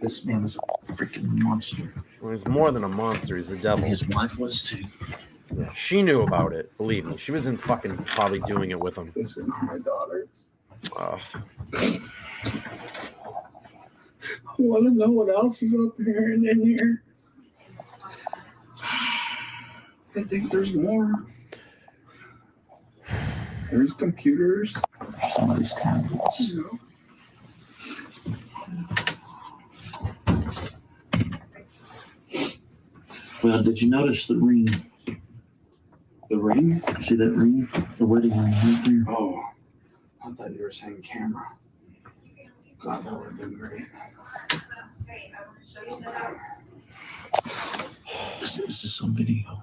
This man is a freaking monster. Well, he's more than a monster. He's the devil. His wife was too. Yeah, she knew about it. Believe me. She was in fucking probably doing it with him. This is my daughter's. Oh. I want to know what else is up here and in here. I think there's more. There's computers. Somebody's tablets. Well, did you notice the ring? The ring? See that ring? The wedding ring right there. Oh, I thought you were saying camera. God, that would have been great. Is this on video?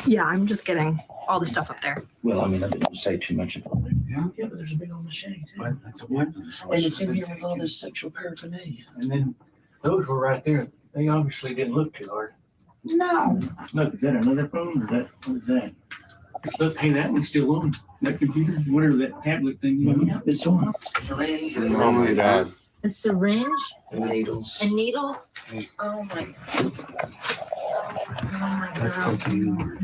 Yeah, I'm just getting all the stuff up there. Well, I mean, I didn't say too much of it. Yeah, but there's a big old machine. But that's a weapon. So and it's in here with all this sexual paraphernalia. And then those were right there. They obviously didn't look too hard. No. Look, is that another phone or that? What is that? Look, hey, that one's still on. That computer, whatever that tablet thing. Yeah, it's on. Oh my God. A syringe? And needles. A needle? Oh my God. That's cocaine.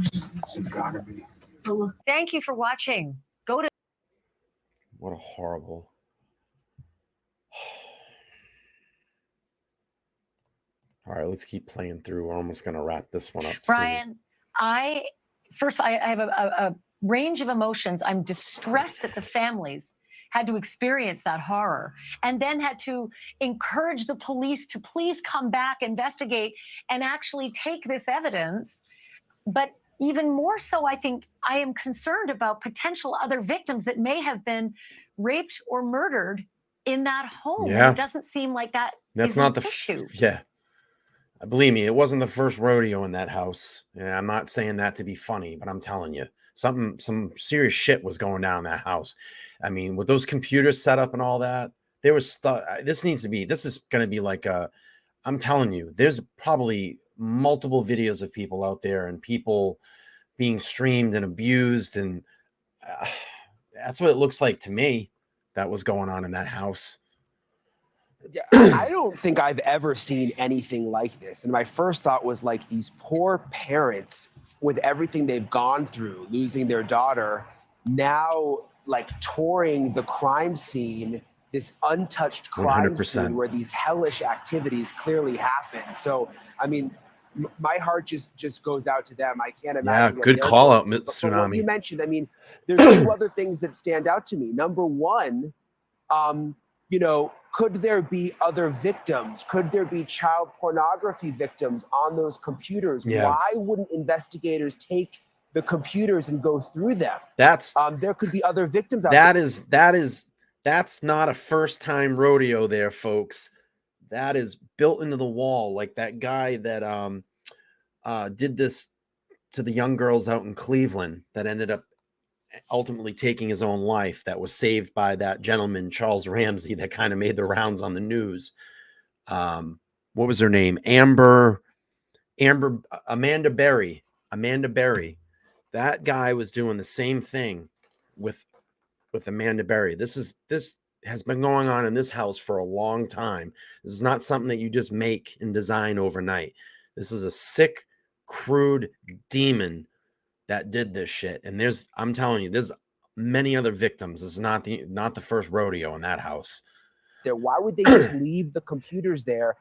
It's gotta be. So Thank you for watching. Go to. What a horrible. All right, let's keep playing through. We're almost going to wrap this one up soon. Brian, I have a range of emotions. I'm distressed that the families had to experience that horror and then had to encourage the police to please come back, investigate, and actually take this evidence. But even more so, I think I am concerned about potential other victims that may have been raped or murdered in that home. Yeah. It doesn't seem like That's is not an the issue. yeah. Believe me, it wasn't the first rodeo in that house. Yeah, I'm not saying that to be funny, but I'm telling you, some serious shit was going down in that house. I mean, with those computers set up and all that, there was stuff. This is going to be like I'm telling you, there's probably multiple videos of people out there and people being streamed and abused, and that's what it looks like to me. That was going on in that house. Yeah, I don't think I've ever seen anything like this. And my first thought was like these poor parents with everything they've gone through, losing their daughter, now like touring the crime scene, this untouched crime 100%. scene where these hellish activities clearly happen. So, I mean, my heart just goes out to them. I can't imagine. Yeah, what good they're call going out, through. But from what Tsunami. you mentioned, I mean, there's two other things that stand out to me. Number one, you know, could there be other victims? Could there be child pornography victims on those computers? Yeah. Why wouldn't investigators take the computers and go through them? That's there could be other victims out there. That's not a first time rodeo there, folks. That is built into the wall, like that guy that did this to the young girls out in Cleveland that ended up ultimately taking his own life, that was saved by that gentleman, Charles Ramsey, that kind of made the rounds on the news. What was her name? Amanda Berry. That guy was doing the same thing with Amanda Berry. This has been going on in this house for a long time. This is not something that you just make and design overnight. This is a sick, crude demon that did this shit. And I'm telling you, there's many other victims. This is not the first rodeo in that house. Why would they just leave the computers there?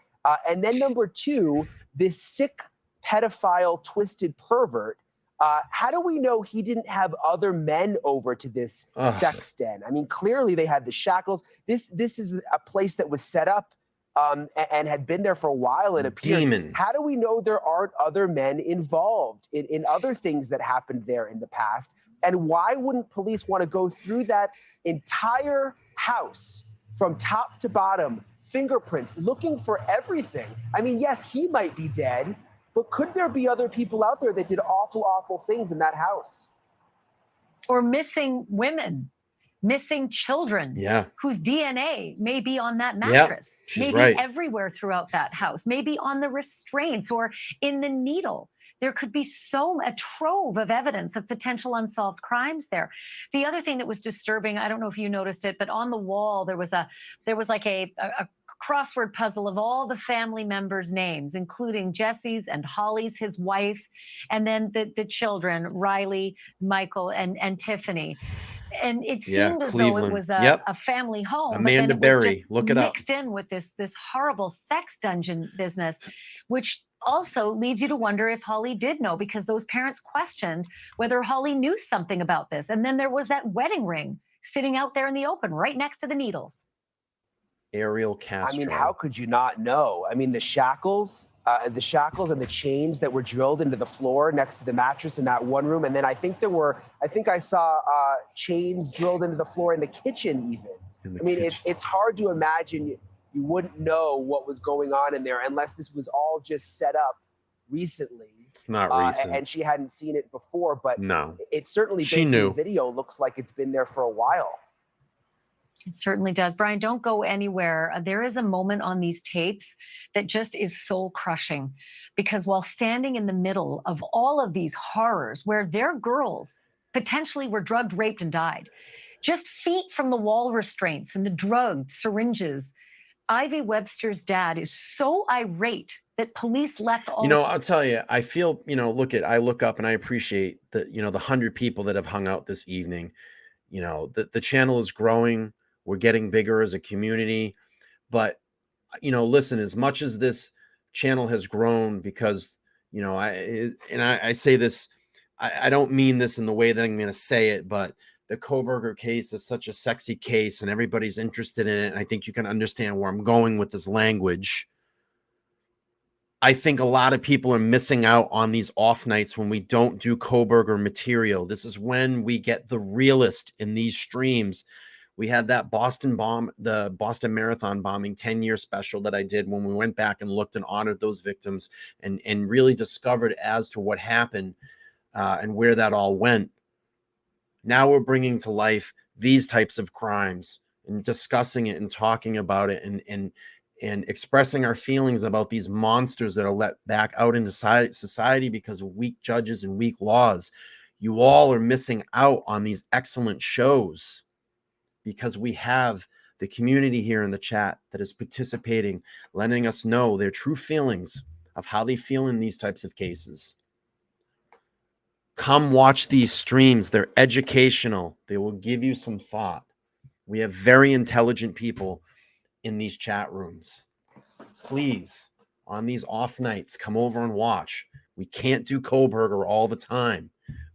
And then number two, this sick pedophile, twisted pervert. How do we know he didn't have other men over to this sex den? I mean, clearly they had the shackles. This is a place that was set up and had been there for a while, it appears. Demon. How do we know there aren't other men involved in other things that happened there in the past? And why wouldn't police want to go through that entire house from top to bottom, fingerprints, looking for everything? I mean, yes, he might be dead, but could there be other people out there that did awful, awful things in that house? Or missing women, missing children, whose DNA may be on that mattress, maybe everywhere throughout that house, maybe on the restraints or in the needle. There could be a trove of evidence of potential unsolved crimes there. The other thing that was disturbing, I don't know if you noticed it, but on the wall there was like a crossword puzzle of all the family members' names, including Jesse's and Holly's, his wife, and then the children, Rylee, Michael, and Tiffany. And it seemed as though it was a family home. Amanda but then it was Berry, just look it up. mixed in with this horrible sex dungeon business, which also leads you to wonder if Holly did know, because those parents questioned whether Holly knew something about this. And then there was that wedding ring sitting out there in the open right next to the needles. Ariel Castro. I mean, how could you not know? I mean, the shackles and the chains that were drilled into the floor next to the mattress in that one room. And then I think I saw chains drilled into the floor in the kitchen even. I mean, it's hard to imagine you wouldn't know what was going on in there unless this was all just set up recently. It's not recent. And she hadn't seen it before, but no, it certainly, she based on knew. the video, looks like it's been there for a while. It certainly does. Brian, don't go anywhere. There is a moment on these tapes that just is soul crushing, because while standing in the middle of all of these horrors where their girls potentially were drugged, raped, and died, just feet from the wall restraints and the drugged syringes, Ivy Webster's dad is so irate that police left all. I'll tell you, I feel, I look up and I appreciate the 100 people that have hung out this evening. The channel is growing. We're getting bigger as a community, but listen, as much as this channel has grown, because I say this, I don't mean this in the way that I'm going to say it, but the Kohberger case is such a sexy case and everybody's interested in it. And I think you can understand where I'm going with this language. I think a lot of people are missing out on these off nights when we don't do Kohberger material. This is when we get the realest in these streams. We had that the Boston Marathon bombing 10-year special that I did when we went back and looked and honored those victims and really discovered as to what happened and where that all went. Now we're bringing to life these types of crimes and discussing it and talking about it and expressing our feelings about these monsters that are let back out into society because of weak judges and weak laws. You all are missing out on these excellent shows, because we have the community here in the chat that is participating, letting us know their true feelings of how they feel in these types of cases. Come watch these streams. They're educational. They will give you some thought. We have very intelligent people in these chat rooms. Please, on these off nights, come over and watch. We can't do Kohberger all the time.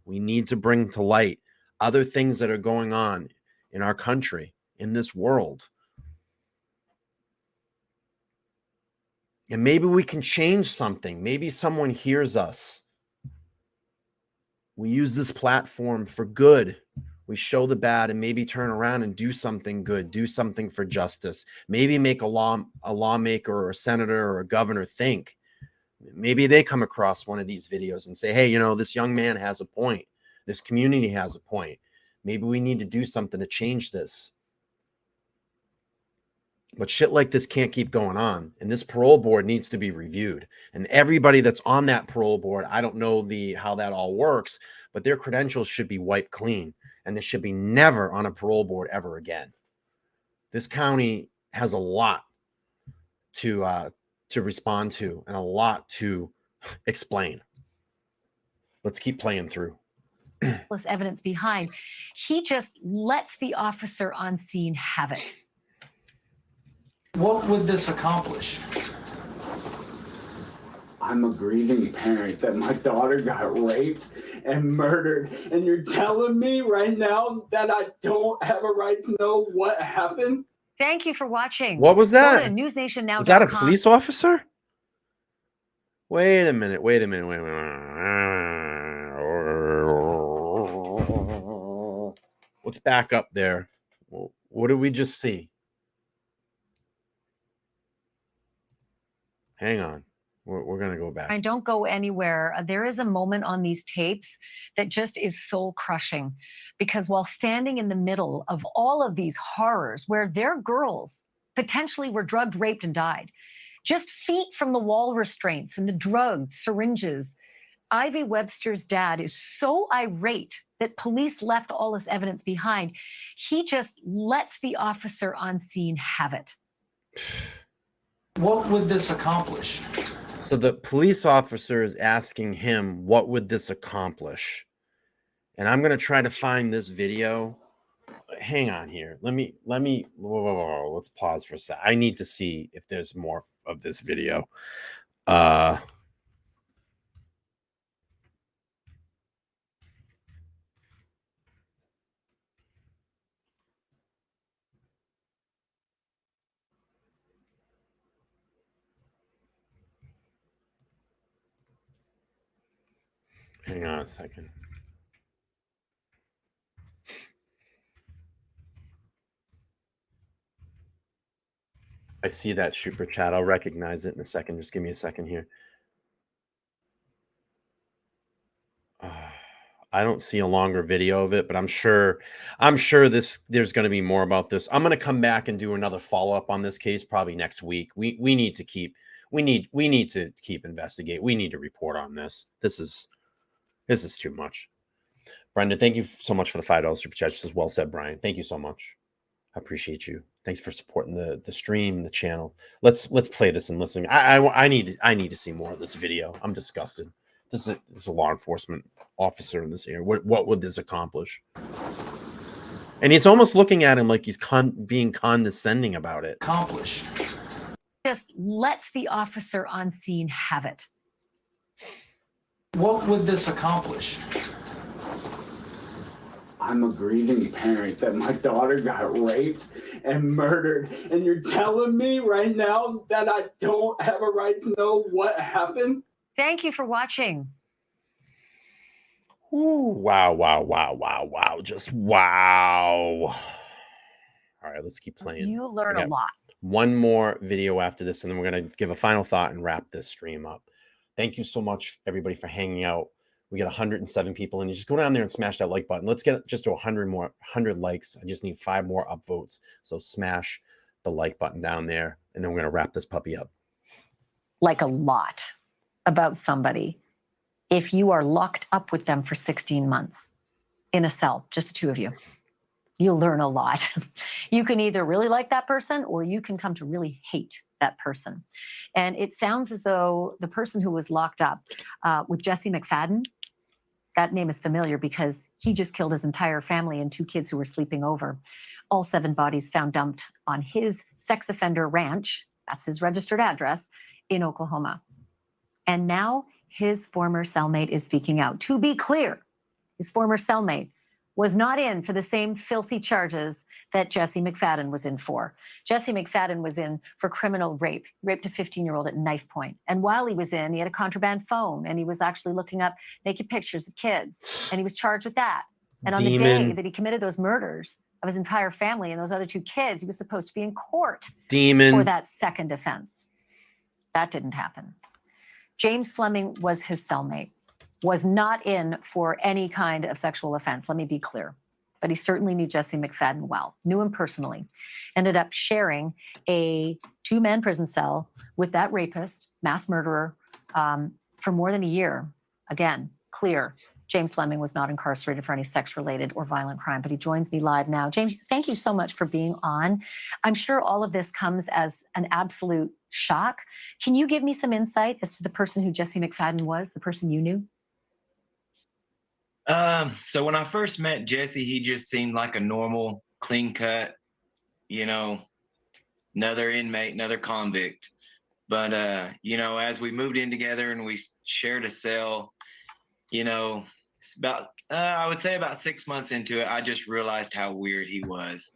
We need to bring to light other things that are going on in our country, in this world. And maybe we can change something. Maybe someone hears us. We use this platform for good. We show the bad and maybe turn around and do something good, do something for justice. Maybe make a lawmaker or a senator or a governor think. Maybe they come across one of these videos and say, hey, this young man has a point. This community has a point. Maybe we need to do something to change this. But shit like this can't keep going on. And this parole board needs to be reviewed. And everybody that's on that parole board, I don't know how that all works, but their credentials should be wiped clean. And they should be never on a parole board ever again. This county has a lot to respond to and a lot to explain. Let's keep playing through. Evidence behind. He just lets the officer on scene have it. What would this accomplish? I'm a grieving parent that my daughter got raped and murdered, and you're telling me right now that I don't have a right to know what happened? Thank you for watching. What was that? Go to newsnationnow.com. Was that a police officer? Wait a minute. Let's back up there. What did we just see? Hang on. We're going to go back. And don't go anywhere. There is a moment on these tapes that just is soul crushing, because while standing in the middle of all of these horrors where their girls potentially were drugged, raped, and died, just feet from the wall restraints and the drugged syringes, Ivy Webster's dad is so irate that police left all this evidence behind. He just lets the officer on scene have it. What would this accomplish? So the police officer is asking him, what would this accomplish? And I'm going to try to find this video. Hang on here. Let's pause for a sec. I need to see if there's more of this video. Hang on a second. I see that super chat. I'll recognize it in a second. Just give me a second here. I don't see a longer video of it, but I'm sure there's going to be more about this. I'm going to come back and do another follow-up on this case probably next week. We need to keep investigate. We need to report on this. This is too much. Brendan, thank you so much for the $5 super chat. Just as well said, Brian. Thank you so much. I appreciate you. Thanks for supporting the stream, the channel. Let's play this and listen. I need to see more of this video. I'm disgusted. This is a law enforcement officer in this area. What would this accomplish? And he's almost looking at him like he's being condescending about it. Accomplish. Just lets the officer on scene have it. What would this accomplish? I'm a grieving parent that my daughter got raped and murdered, and you're telling me right now that I don't have a right to know what happened? Thank you for watching. Ooh, wow. Just wow. All right, let's keep playing. You learn a lot. One more video after this, and then we're going to give a final thought and wrap this stream up. Thank you so much, everybody, for hanging out. We got 107 people, and you just go down there and smash that like button. Let's get just to 100 likes. I just need 5 more upvotes. So smash the like button down there, and then we're going to wrap this puppy up. Like a lot about somebody if you are locked up with them for 16 months in a cell, just the two of you. You'll learn a lot. You can either really like that person or you can come to really hate that person. And it sounds as though the person who was locked up with Jesse McFadden, that name is familiar because he just killed his entire family and 2 kids who were sleeping over. All 7 bodies found dumped on his sex offender ranch, that's his registered address, in Oklahoma. And now his former cellmate is speaking out. To be clear, his former cellmate was not in for the same filthy charges that Jesse McFadden was in for. Jesse McFadden was in for criminal rape, raped a 15-year-old at knife point. And while he was in, he had a contraband phone, and he was actually looking up naked pictures of kids, and he was charged with that. And on the day that he committed those murders of his entire family and those other 2 kids, he was supposed to be in court for that second offense. That didn't happen. James Fleming was his cellmate, was not in for any kind of sexual offense, let me be clear. But he certainly knew Jesse McFadden well, knew him personally, ended up sharing a 2-man prison cell with that rapist, mass murderer, for more than a year. Again, clear, James Fleming was not incarcerated for any sex-related or violent crime, but he joins me live now. James, thank you so much for being on. I'm sure all of this comes as an absolute shock. Can you give me some insight as to the person who Jesse McFadden was, the person you knew? So when I first met Jesse, he just seemed like a normal, clean cut, another inmate, another convict. But, as we moved in together and we shared a cell, it's about, I would say about 6 months into it, I just realized how weird he was.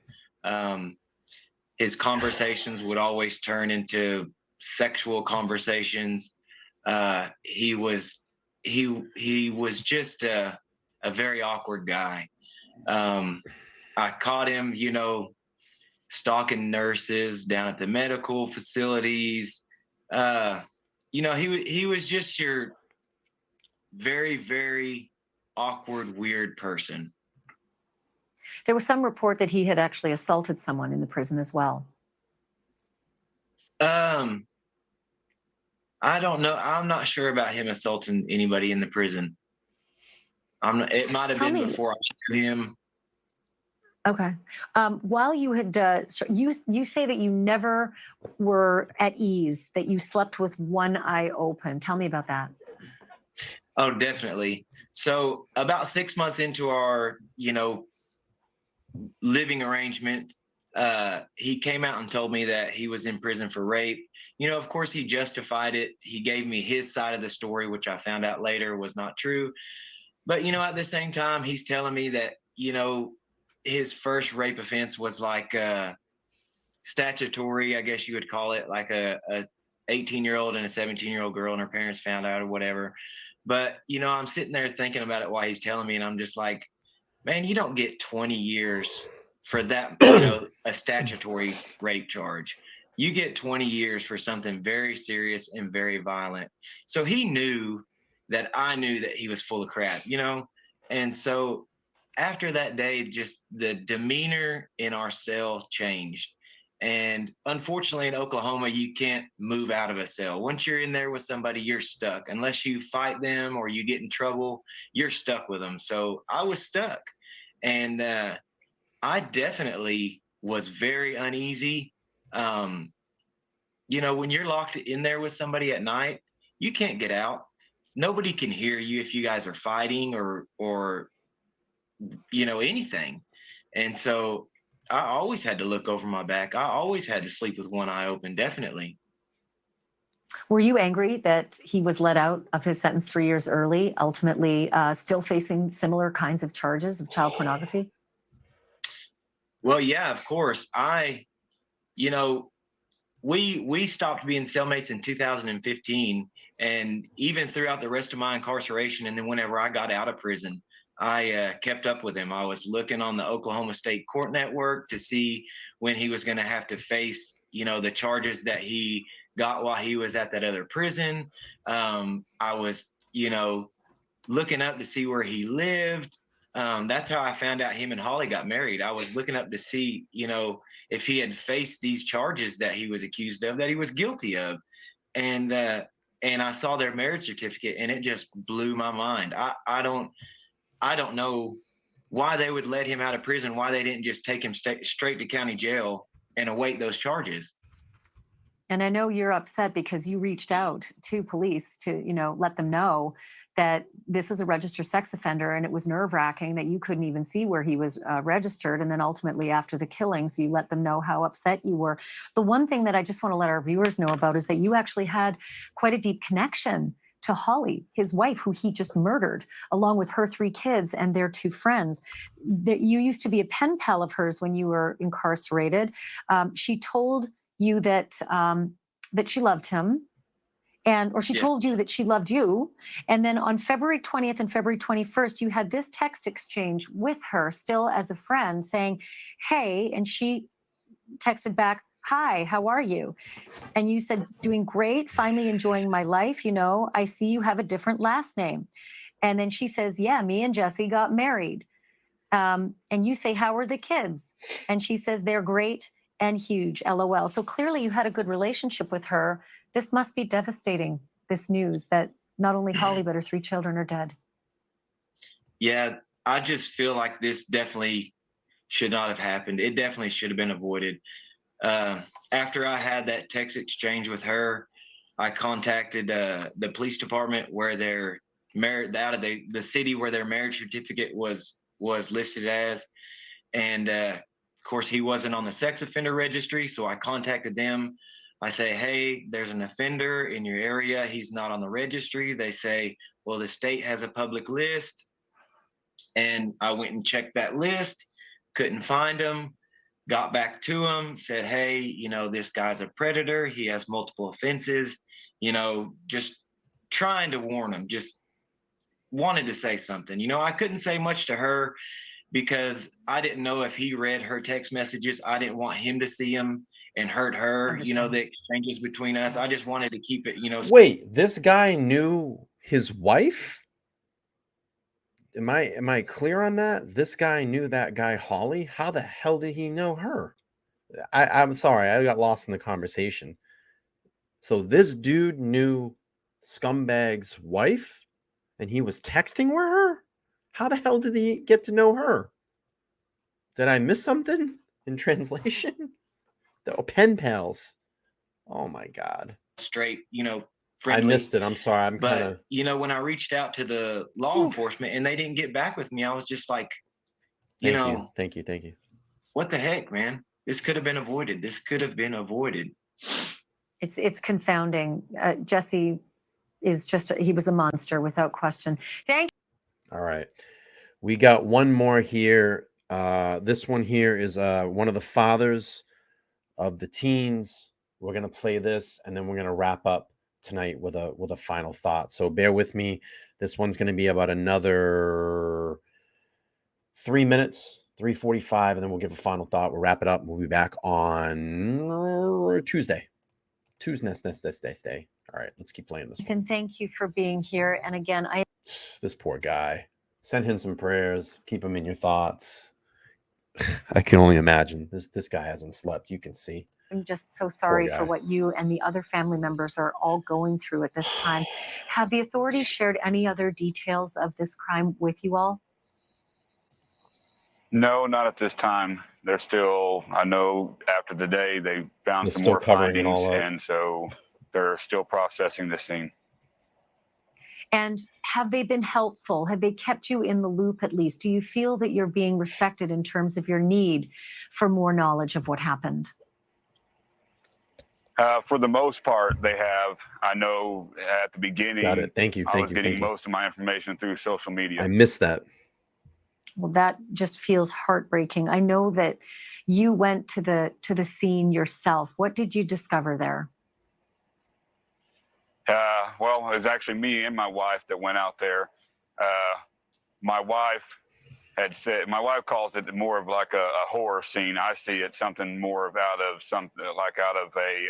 His conversations would always turn into sexual conversations. He was just a very awkward guy. I caught him, stalking nurses down at the medical facilities. He was just your very, very awkward, weird person. There was some report that he had actually assaulted someone in the prison as well. I don't know. I'm not sure about him assaulting anybody in the prison. It might have been before I knew him. Okay. While you had, you say that you never were at ease, that you slept with one eye open. Tell me about that. Oh, definitely. So about 6 months into our, living arrangement, he came out and told me that he was in prison for rape. Of course, he justified it. He gave me his side of the story, which I found out later was not true. But, at the same time, he's telling me that, his first rape offense was like statutory, I guess you would call it, like a 18-year-old and a 17-year-old girl and her parents found out or whatever. But, you know, I'm sitting there thinking about it while he's telling me, and I'm just like, man, you don't get 20 years for that, you know, a statutory rape charge. You get 20 years for something very serious and very violent. So he knew that I knew that he was full of crap, you know? And so after that day, just the demeanor in our cell changed. And unfortunately, in Oklahoma, you can't move out of a cell. Once you're in there with somebody, you're stuck. Unless you fight them or you get in trouble, you're stuck with them. So I was stuck. And I definitely was very uneasy. You know, when you're locked in there with somebody at night, you can't get out. Nobody can hear you if you guys are fighting or you know, anything. And so I always had to look over my back. I always had to sleep with one eye open, definitely. Were you angry that he was let out of his sentence 3 years early, ultimately still facing similar kinds of charges of child pornography? Well, yeah, of course. You know, we stopped being cellmates in 2015, and even throughout the rest of my incarceration, and then whenever I got out of prison, I kept up with him. I was looking on the Oklahoma State Court Network to see when he was going to have to face, you know, the charges that he got while he was at that other prison. I was, you know, looking up to see where he lived. That's how I found out him and Holly got married. I was looking up to see, you know, if he had faced these charges that he was accused of, that he was guilty of. And I saw their marriage certificate, and it just blew my mind. I don't know why they would let him out of prison, why they didn't just take him straight to county jail and await those charges. And I know you're upset because you reached out to police to, you know, let them know that this was a registered sex offender, and it was nerve-wracking that you couldn't even see where he was registered. And then ultimately after the killings, you let them know how upset you were. The one thing that I just want to let our viewers know about is that you actually had quite a deep connection to Holly, his wife, who he just murdered, along with her 3 kids and their 2 friends. That you used to be a pen pal of hers when you were incarcerated. She told you that that she loved him, or she told you that she loved you. And then on February 20th and February 21st, you had this text exchange with her, still as a friend, saying, "Hey," and she texted back, "Hi, how are you?" And you said, "Doing great, finally enjoying my life. You know, I see you have a different last name." And then she says, "Yeah, me and Jesse got married." And you say, "How are the kids?" And she says, "They're great and huge, LOL." So clearly you had a good relationship with her. This must be devastating, this news that not only Holly, but her 3 children are dead. Yeah, I just feel like this definitely should not have happened. It definitely should have been avoided. After I had that text exchange with her, I contacted the police department where their married out of the city where their marriage certificate was listed as, and of course he wasn't on the sex offender registry. So I contacted them. I say, "Hey, there's an offender in your area. He's not on the registry." They say, "Well, the state has a public list." And I went and checked that list, couldn't find him. Got back to him, said, "Hey, you know, this guy's a predator. He has multiple offenses," you know, just trying to warn him, just wanted to say something. You know, I couldn't say much to her because I didn't know if he read her text messages. I didn't want him to see them and hurt her, you know, the exchanges between us. I just wanted to keep it, you know. Wait, this guy knew his wife? Am I clear on that? This guy knew that guy Holly? How the hell did he know her? I'm sorry, I got lost in the conversation. So this dude knew Scumbag's wife, and he was texting with her? How the hell did he get to know her? Did I miss something in translation? The pen pals. Oh my God. Straight, you know, I friendly. missed it. I'm sorry. I'm But, kind of. you know, when I reached out to the law enforcement and they didn't get back with me, I was just like, Thank you. what the heck, man? This could have been avoided. This could have been avoided. It's confounding. Jesse is he was a monster without question. Thank All right. We got one more here. This one here is one of the fathers of the teens. We're going to play this, and then we're going to wrap up tonight with a final thought. So bear with me. This one's going to be about another 3 minutes, 3:45, and then we'll give a final thought. We'll wrap it up. We'll be back on Tuesday. Tuesday. All right, let's keep playing this one. And thank you for being here. And again, This poor guy. Send him some prayers. Keep him in your thoughts. I can only imagine. This guy hasn't slept. You can see. I'm just so sorry guy. for what you and the other family members are all going through at this time. Have the authorities shared any other details of this crime with you all? No, not at this time. They're still, I know after the day they found They're some still more covering it findings, all up. and so they're still processing the scene. And have they been helpful? Have they kept you in the loop at least? Do you feel that you're being respected in terms of your need for more knowledge of what happened? For the most part, they have. I know at the beginning, Got it. Thank you. I Thank was you. getting Thank you. most of my information through social media. I missed that. Well, that just feels heartbreaking. I know that you went to the scene yourself. What did you discover there? Well, it was actually me and my wife that went out there. My wife had said, my wife calls it more of like a horror scene. I see it something more of out of something like out of a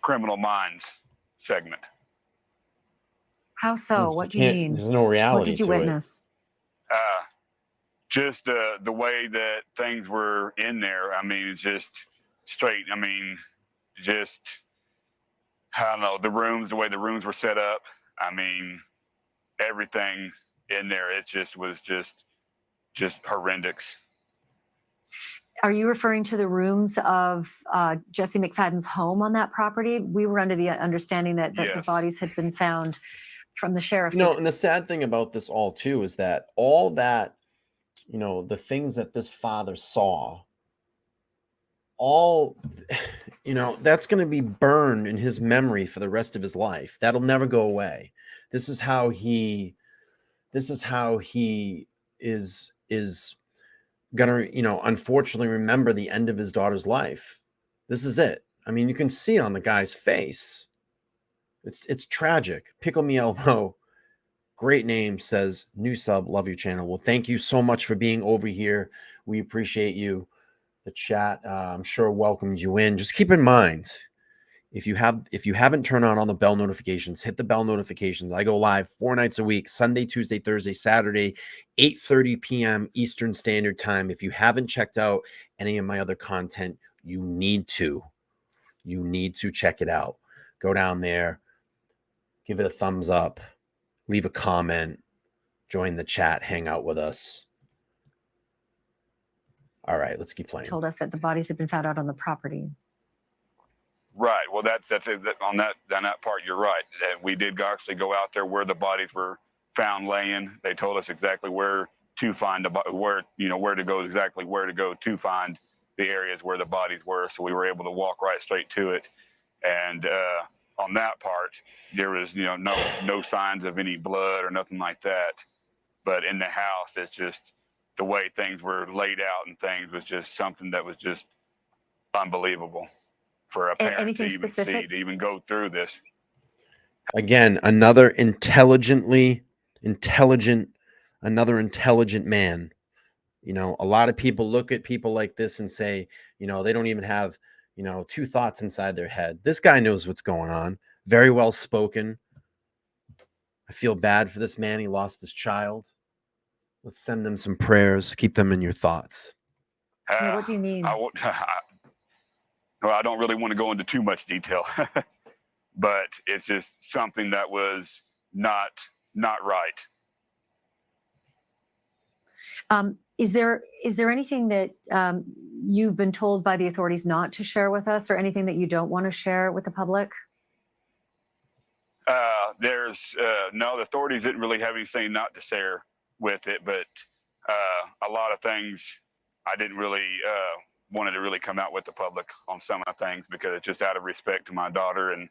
Criminal Minds segment. How so? What do you mean? There's no reality What did you to it. witness? Just the way that things were in there. I mean, it's just straight. I mean, just, I don't know, the way the rooms were set up. I mean, everything in there, it just was just horrendous. Are you referring to the rooms of Jesse McFadden's home on that property? We were under the understanding that the Yes. bodies had been found from the sheriff. You know, and the sad thing about this all too is that all that, you know, the things that this father saw, all, you know, that's going to be burned in his memory for the rest of his life. That'll never go away. This is how he is gonna, you know, unfortunately remember the end of his daughter's life. This is it. I mean, you can see on the guy's face. It's tragic. Pickle Me Elmo, great name, says new sub, love your channel. Well, thank you so much for being over here. We appreciate you. The chat, I'm sure, welcomed you in. Just keep in mind, if you haven't turned on all the bell notifications, hit the bell notifications. I go live 4 nights a week, Sunday, Tuesday, Thursday, Saturday, 8:30 p.m. Eastern Standard Time. If you haven't checked out any of my other content, you need to check it out. Go down there, give it a thumbs up, leave a comment, join the chat, hang out with us. All right, let's keep playing. Told us that the bodies had been found out on the property. Right. Well, that's it. On that part, you're right. We did actually go out there where the bodies were found laying. They told us exactly where to find where to go to find the areas where the bodies were. So we were able to walk right straight to it. And on that part, there was no signs of any blood or nothing like that. But in the house, it's just the way things were laid out and things was just something that was just unbelievable for a parent Anything to even specific? see, to even go through this. Again, another intelligent man. You know, a lot of people look at people like this and say, you know, they don't even have, you know, two thoughts inside their head. This guy knows what's going on. Very well spoken. I feel bad for this man. He lost his child. Let's send them some prayers. Keep them in your thoughts. Yeah, what do you mean? Well, I don't really want to go into too much detail, but it's just something that was not right. Is there anything that you've been told by the authorities not to share with us, or anything that you don't want to share with the public? No, the authorities didn't really have anything not to share with it, but a lot of things I didn't really wanted to really come out with the public on some of the things, because it's just out of respect to my daughter and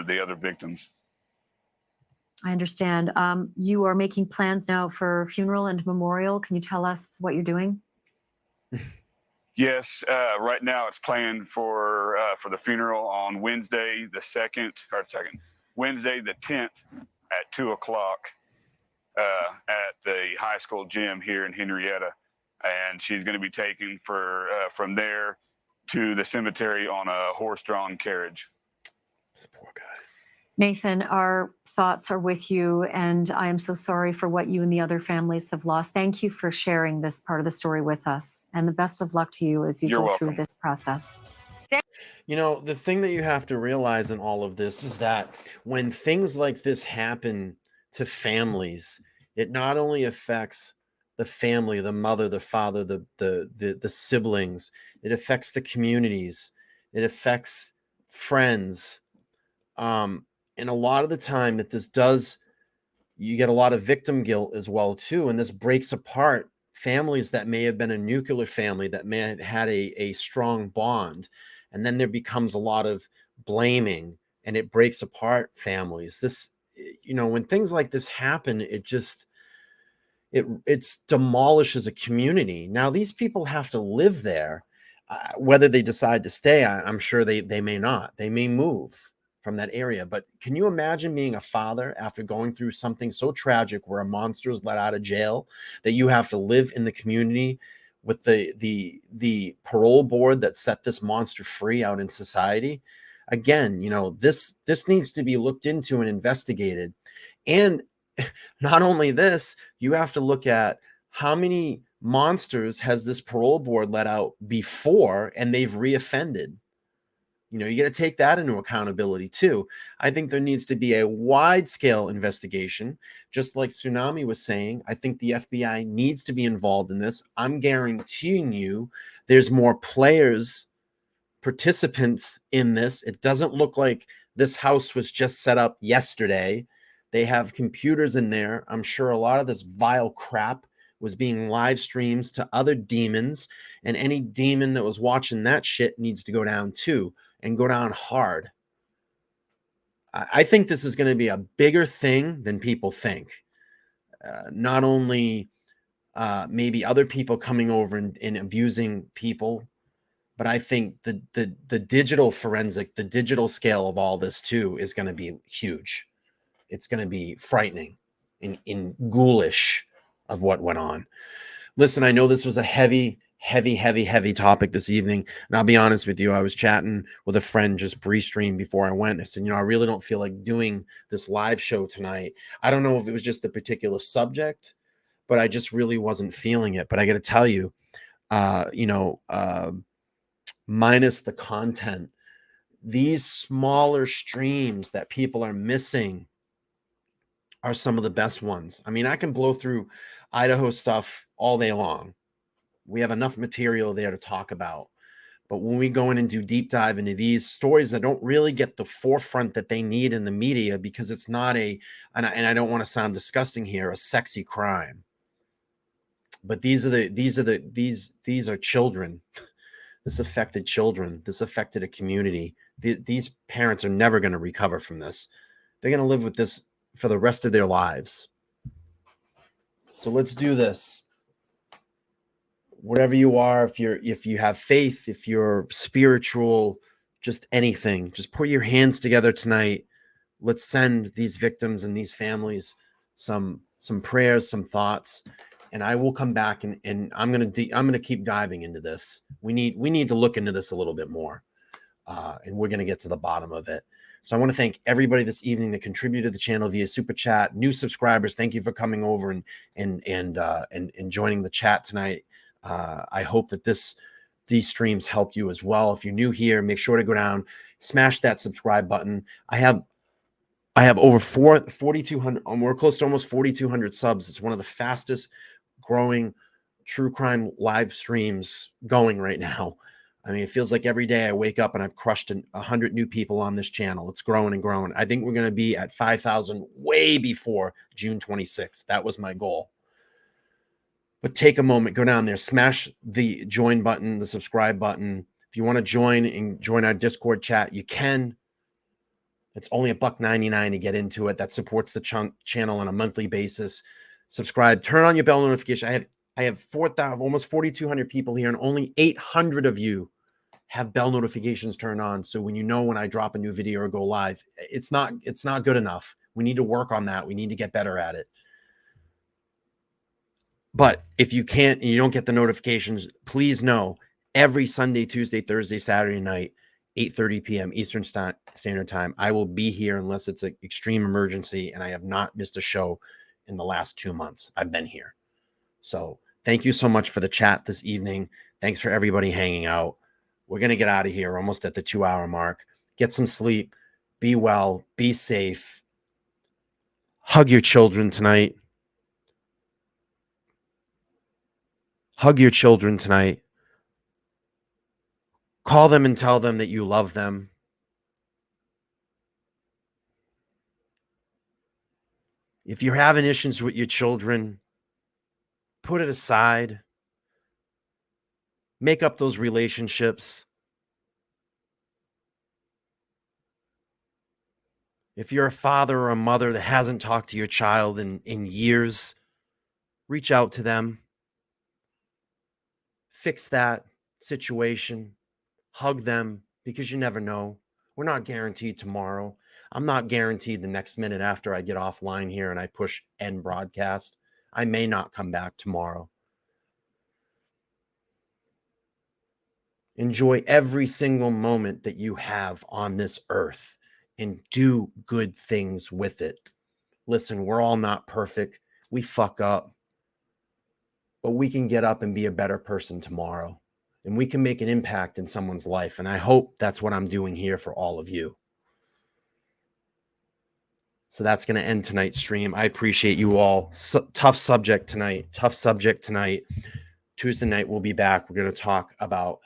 the other victims. I understand. You are making plans now for funeral and memorial. Can you tell us what you're doing? Yes, right now it's planned for the funeral on Wednesday Wednesday the 10th at 2:00 at the high school gym here in Henryetta, and she's going to be taken from there to the cemetery on a horse-drawn carriage. This poor guy. Nathan, our thoughts are with you, and I am so sorry for what you and the other families have lost. Thank you for sharing this part of the story with us, and the best of luck to you as you go through this process. You know, the thing that you have to realize in all of this is that when things like this happen to families, it not only affects the family, the mother, the father, the siblings, it affects the communities, it affects friends. And a lot of the time that this does, you get a lot of victim guilt as well too, and this breaks apart families that may have been a nuclear family, that may have had a strong bond, and then there becomes a lot of blaming, and it breaks apart families. This, you know, when things like this happen, it's demolishes a community. Now these people have to live there, whether they decide to stay. I'm sure they may not. They may move from that area. But can you imagine being a father after going through something so tragic where a monster is let out of jail, that you have to live in the community with the parole board that set this monster free out in society? Again, you know, this needs to be looked into and investigated. And not only this, you have to look at how many monsters has this parole board let out before and they've reoffended. You know, you got to take that into accountability too. I think there needs to be a wide scale investigation, just like Tsunami was saying. I think the FBI needs to be involved in this. I'm guaranteeing you there's more players, participants in this. It doesn't look like this house was just set up yesterday. They have computers in there. I'm sure a lot of this vile crap was being live streamed to other demons, and any demon that was watching that shit needs to go down too, and go down hard. I think this is going to be a bigger thing than people think. Not only maybe other people coming over and abusing people, but I think the digital forensic, the digital scale of all this too is going to be huge. It's going to be frightening and ghoulish of what went on. Listen, I know this was a heavy topic this evening. And I'll be honest with you, I was chatting with a friend just pre-stream before I went. I said, you know, I really don't feel like doing this live show tonight. I don't know if it was just the particular subject, but I just really wasn't feeling it. But I got to tell you, minus the content, these smaller streams that people are missing are some of the best ones. I mean, I can blow through Idaho stuff all day long. We have enough material there to talk about. But when we go in and do deep dive into these stories that don't really get the forefront that they need in the media, because it's not and I don't want to sound disgusting here, a sexy crime. But these are children. This affected children. This affected a community. These parents are never going to recover from this. They're going to live with this for the rest of their lives. So let's do this. Whatever you are, if you have faith, if you're spiritual, just anything, just put your hands together tonight. Let's send these victims and these families some prayers, some thoughts, and I will come back and I'm gonna keep diving into this. We need to look into this a little bit more, and we're gonna get to the bottom of it. So I want to thank everybody this evening that contributed to the channel via super chat. New subscribers, thank you for coming over and joining the chat tonight. I hope that these streams helped you as well. If you're new here, make sure to go down, smash that subscribe button. I have over 4,200. We're close to almost 4,200 subs. It's one of the fastest growing true crime live streams going right now. I mean, it feels like every day I wake up and I've crushed 100 new people on this channel. It's growing and growing. I think we're going to be at 5,000 way before June 26th. That was my goal. But take a moment, go down there, smash the join button, the subscribe button. If you want to join our Discord chat, you can. It's only $1.99 to get into it. That supports the channel on a monthly basis. Subscribe, turn on your bell notification. I have I have 4,000, almost 4,200 people here, and only 800 of you have bell notifications turned on. So when when I drop a new video or go live, it's not good enough. We need to work on that. We need to get better at it. But if you can't and you don't get the notifications, please know every Sunday, Tuesday, Thursday, Saturday night, 8:30 p.m. Eastern Standard Time, I will be here unless it's an extreme emergency, and I have not missed a show in the last 2 months. I've been here. So thank you so much for the chat this evening. Thanks for everybody hanging out. We're going to get out of here almost at the 2-hour mark. Get some sleep. Be well. Be safe. Hug your children tonight. Hug your children tonight. Call them and tell them that you love them. If you're having issues with your children, put it aside. Make up those relationships. If you're a father or a mother that hasn't talked to your child in years, reach out to them. Fix that situation. Hug them, because you never know. We're not guaranteed tomorrow. I'm not guaranteed the next minute after I get offline here and I push end broadcast. I may not come back tomorrow. Enjoy every single moment that you have on this earth and do good things with it. Listen, we're all not perfect. We fuck up. But we can get up and be a better person tomorrow. And we can make an impact in someone's life. And I hope that's what I'm doing here for all of you. So that's going to end tonight's stream. I appreciate you all. Tough subject tonight. Tuesday night, we'll be back. We're going to talk about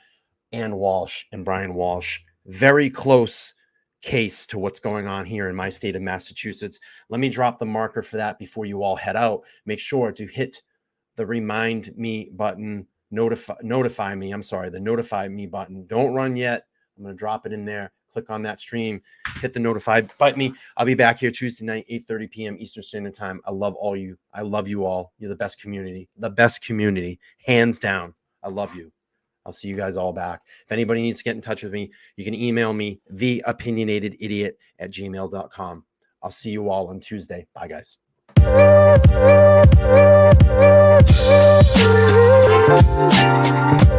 Ann Walsh and Brian Walsh. Very close case to what's going on here in my state of Massachusetts. Let me drop the marker for that before you all head out. Make sure to hit the remind me button. Notify me. I'm sorry, the notify me button. Don't run yet. I'm going to drop it in there. Click on that stream. Hit the notify button. I'll be back here Tuesday night, 8:30 p.m. Eastern Standard Time. I love all you. I love you all. You're the best community. The best community. Hands down. I love you. I'll see you guys all back. If anybody needs to get in touch with me, you can email me, theopinionatedidiot@gmail.com. I'll see you all on Tuesday. Bye, guys. Thank you.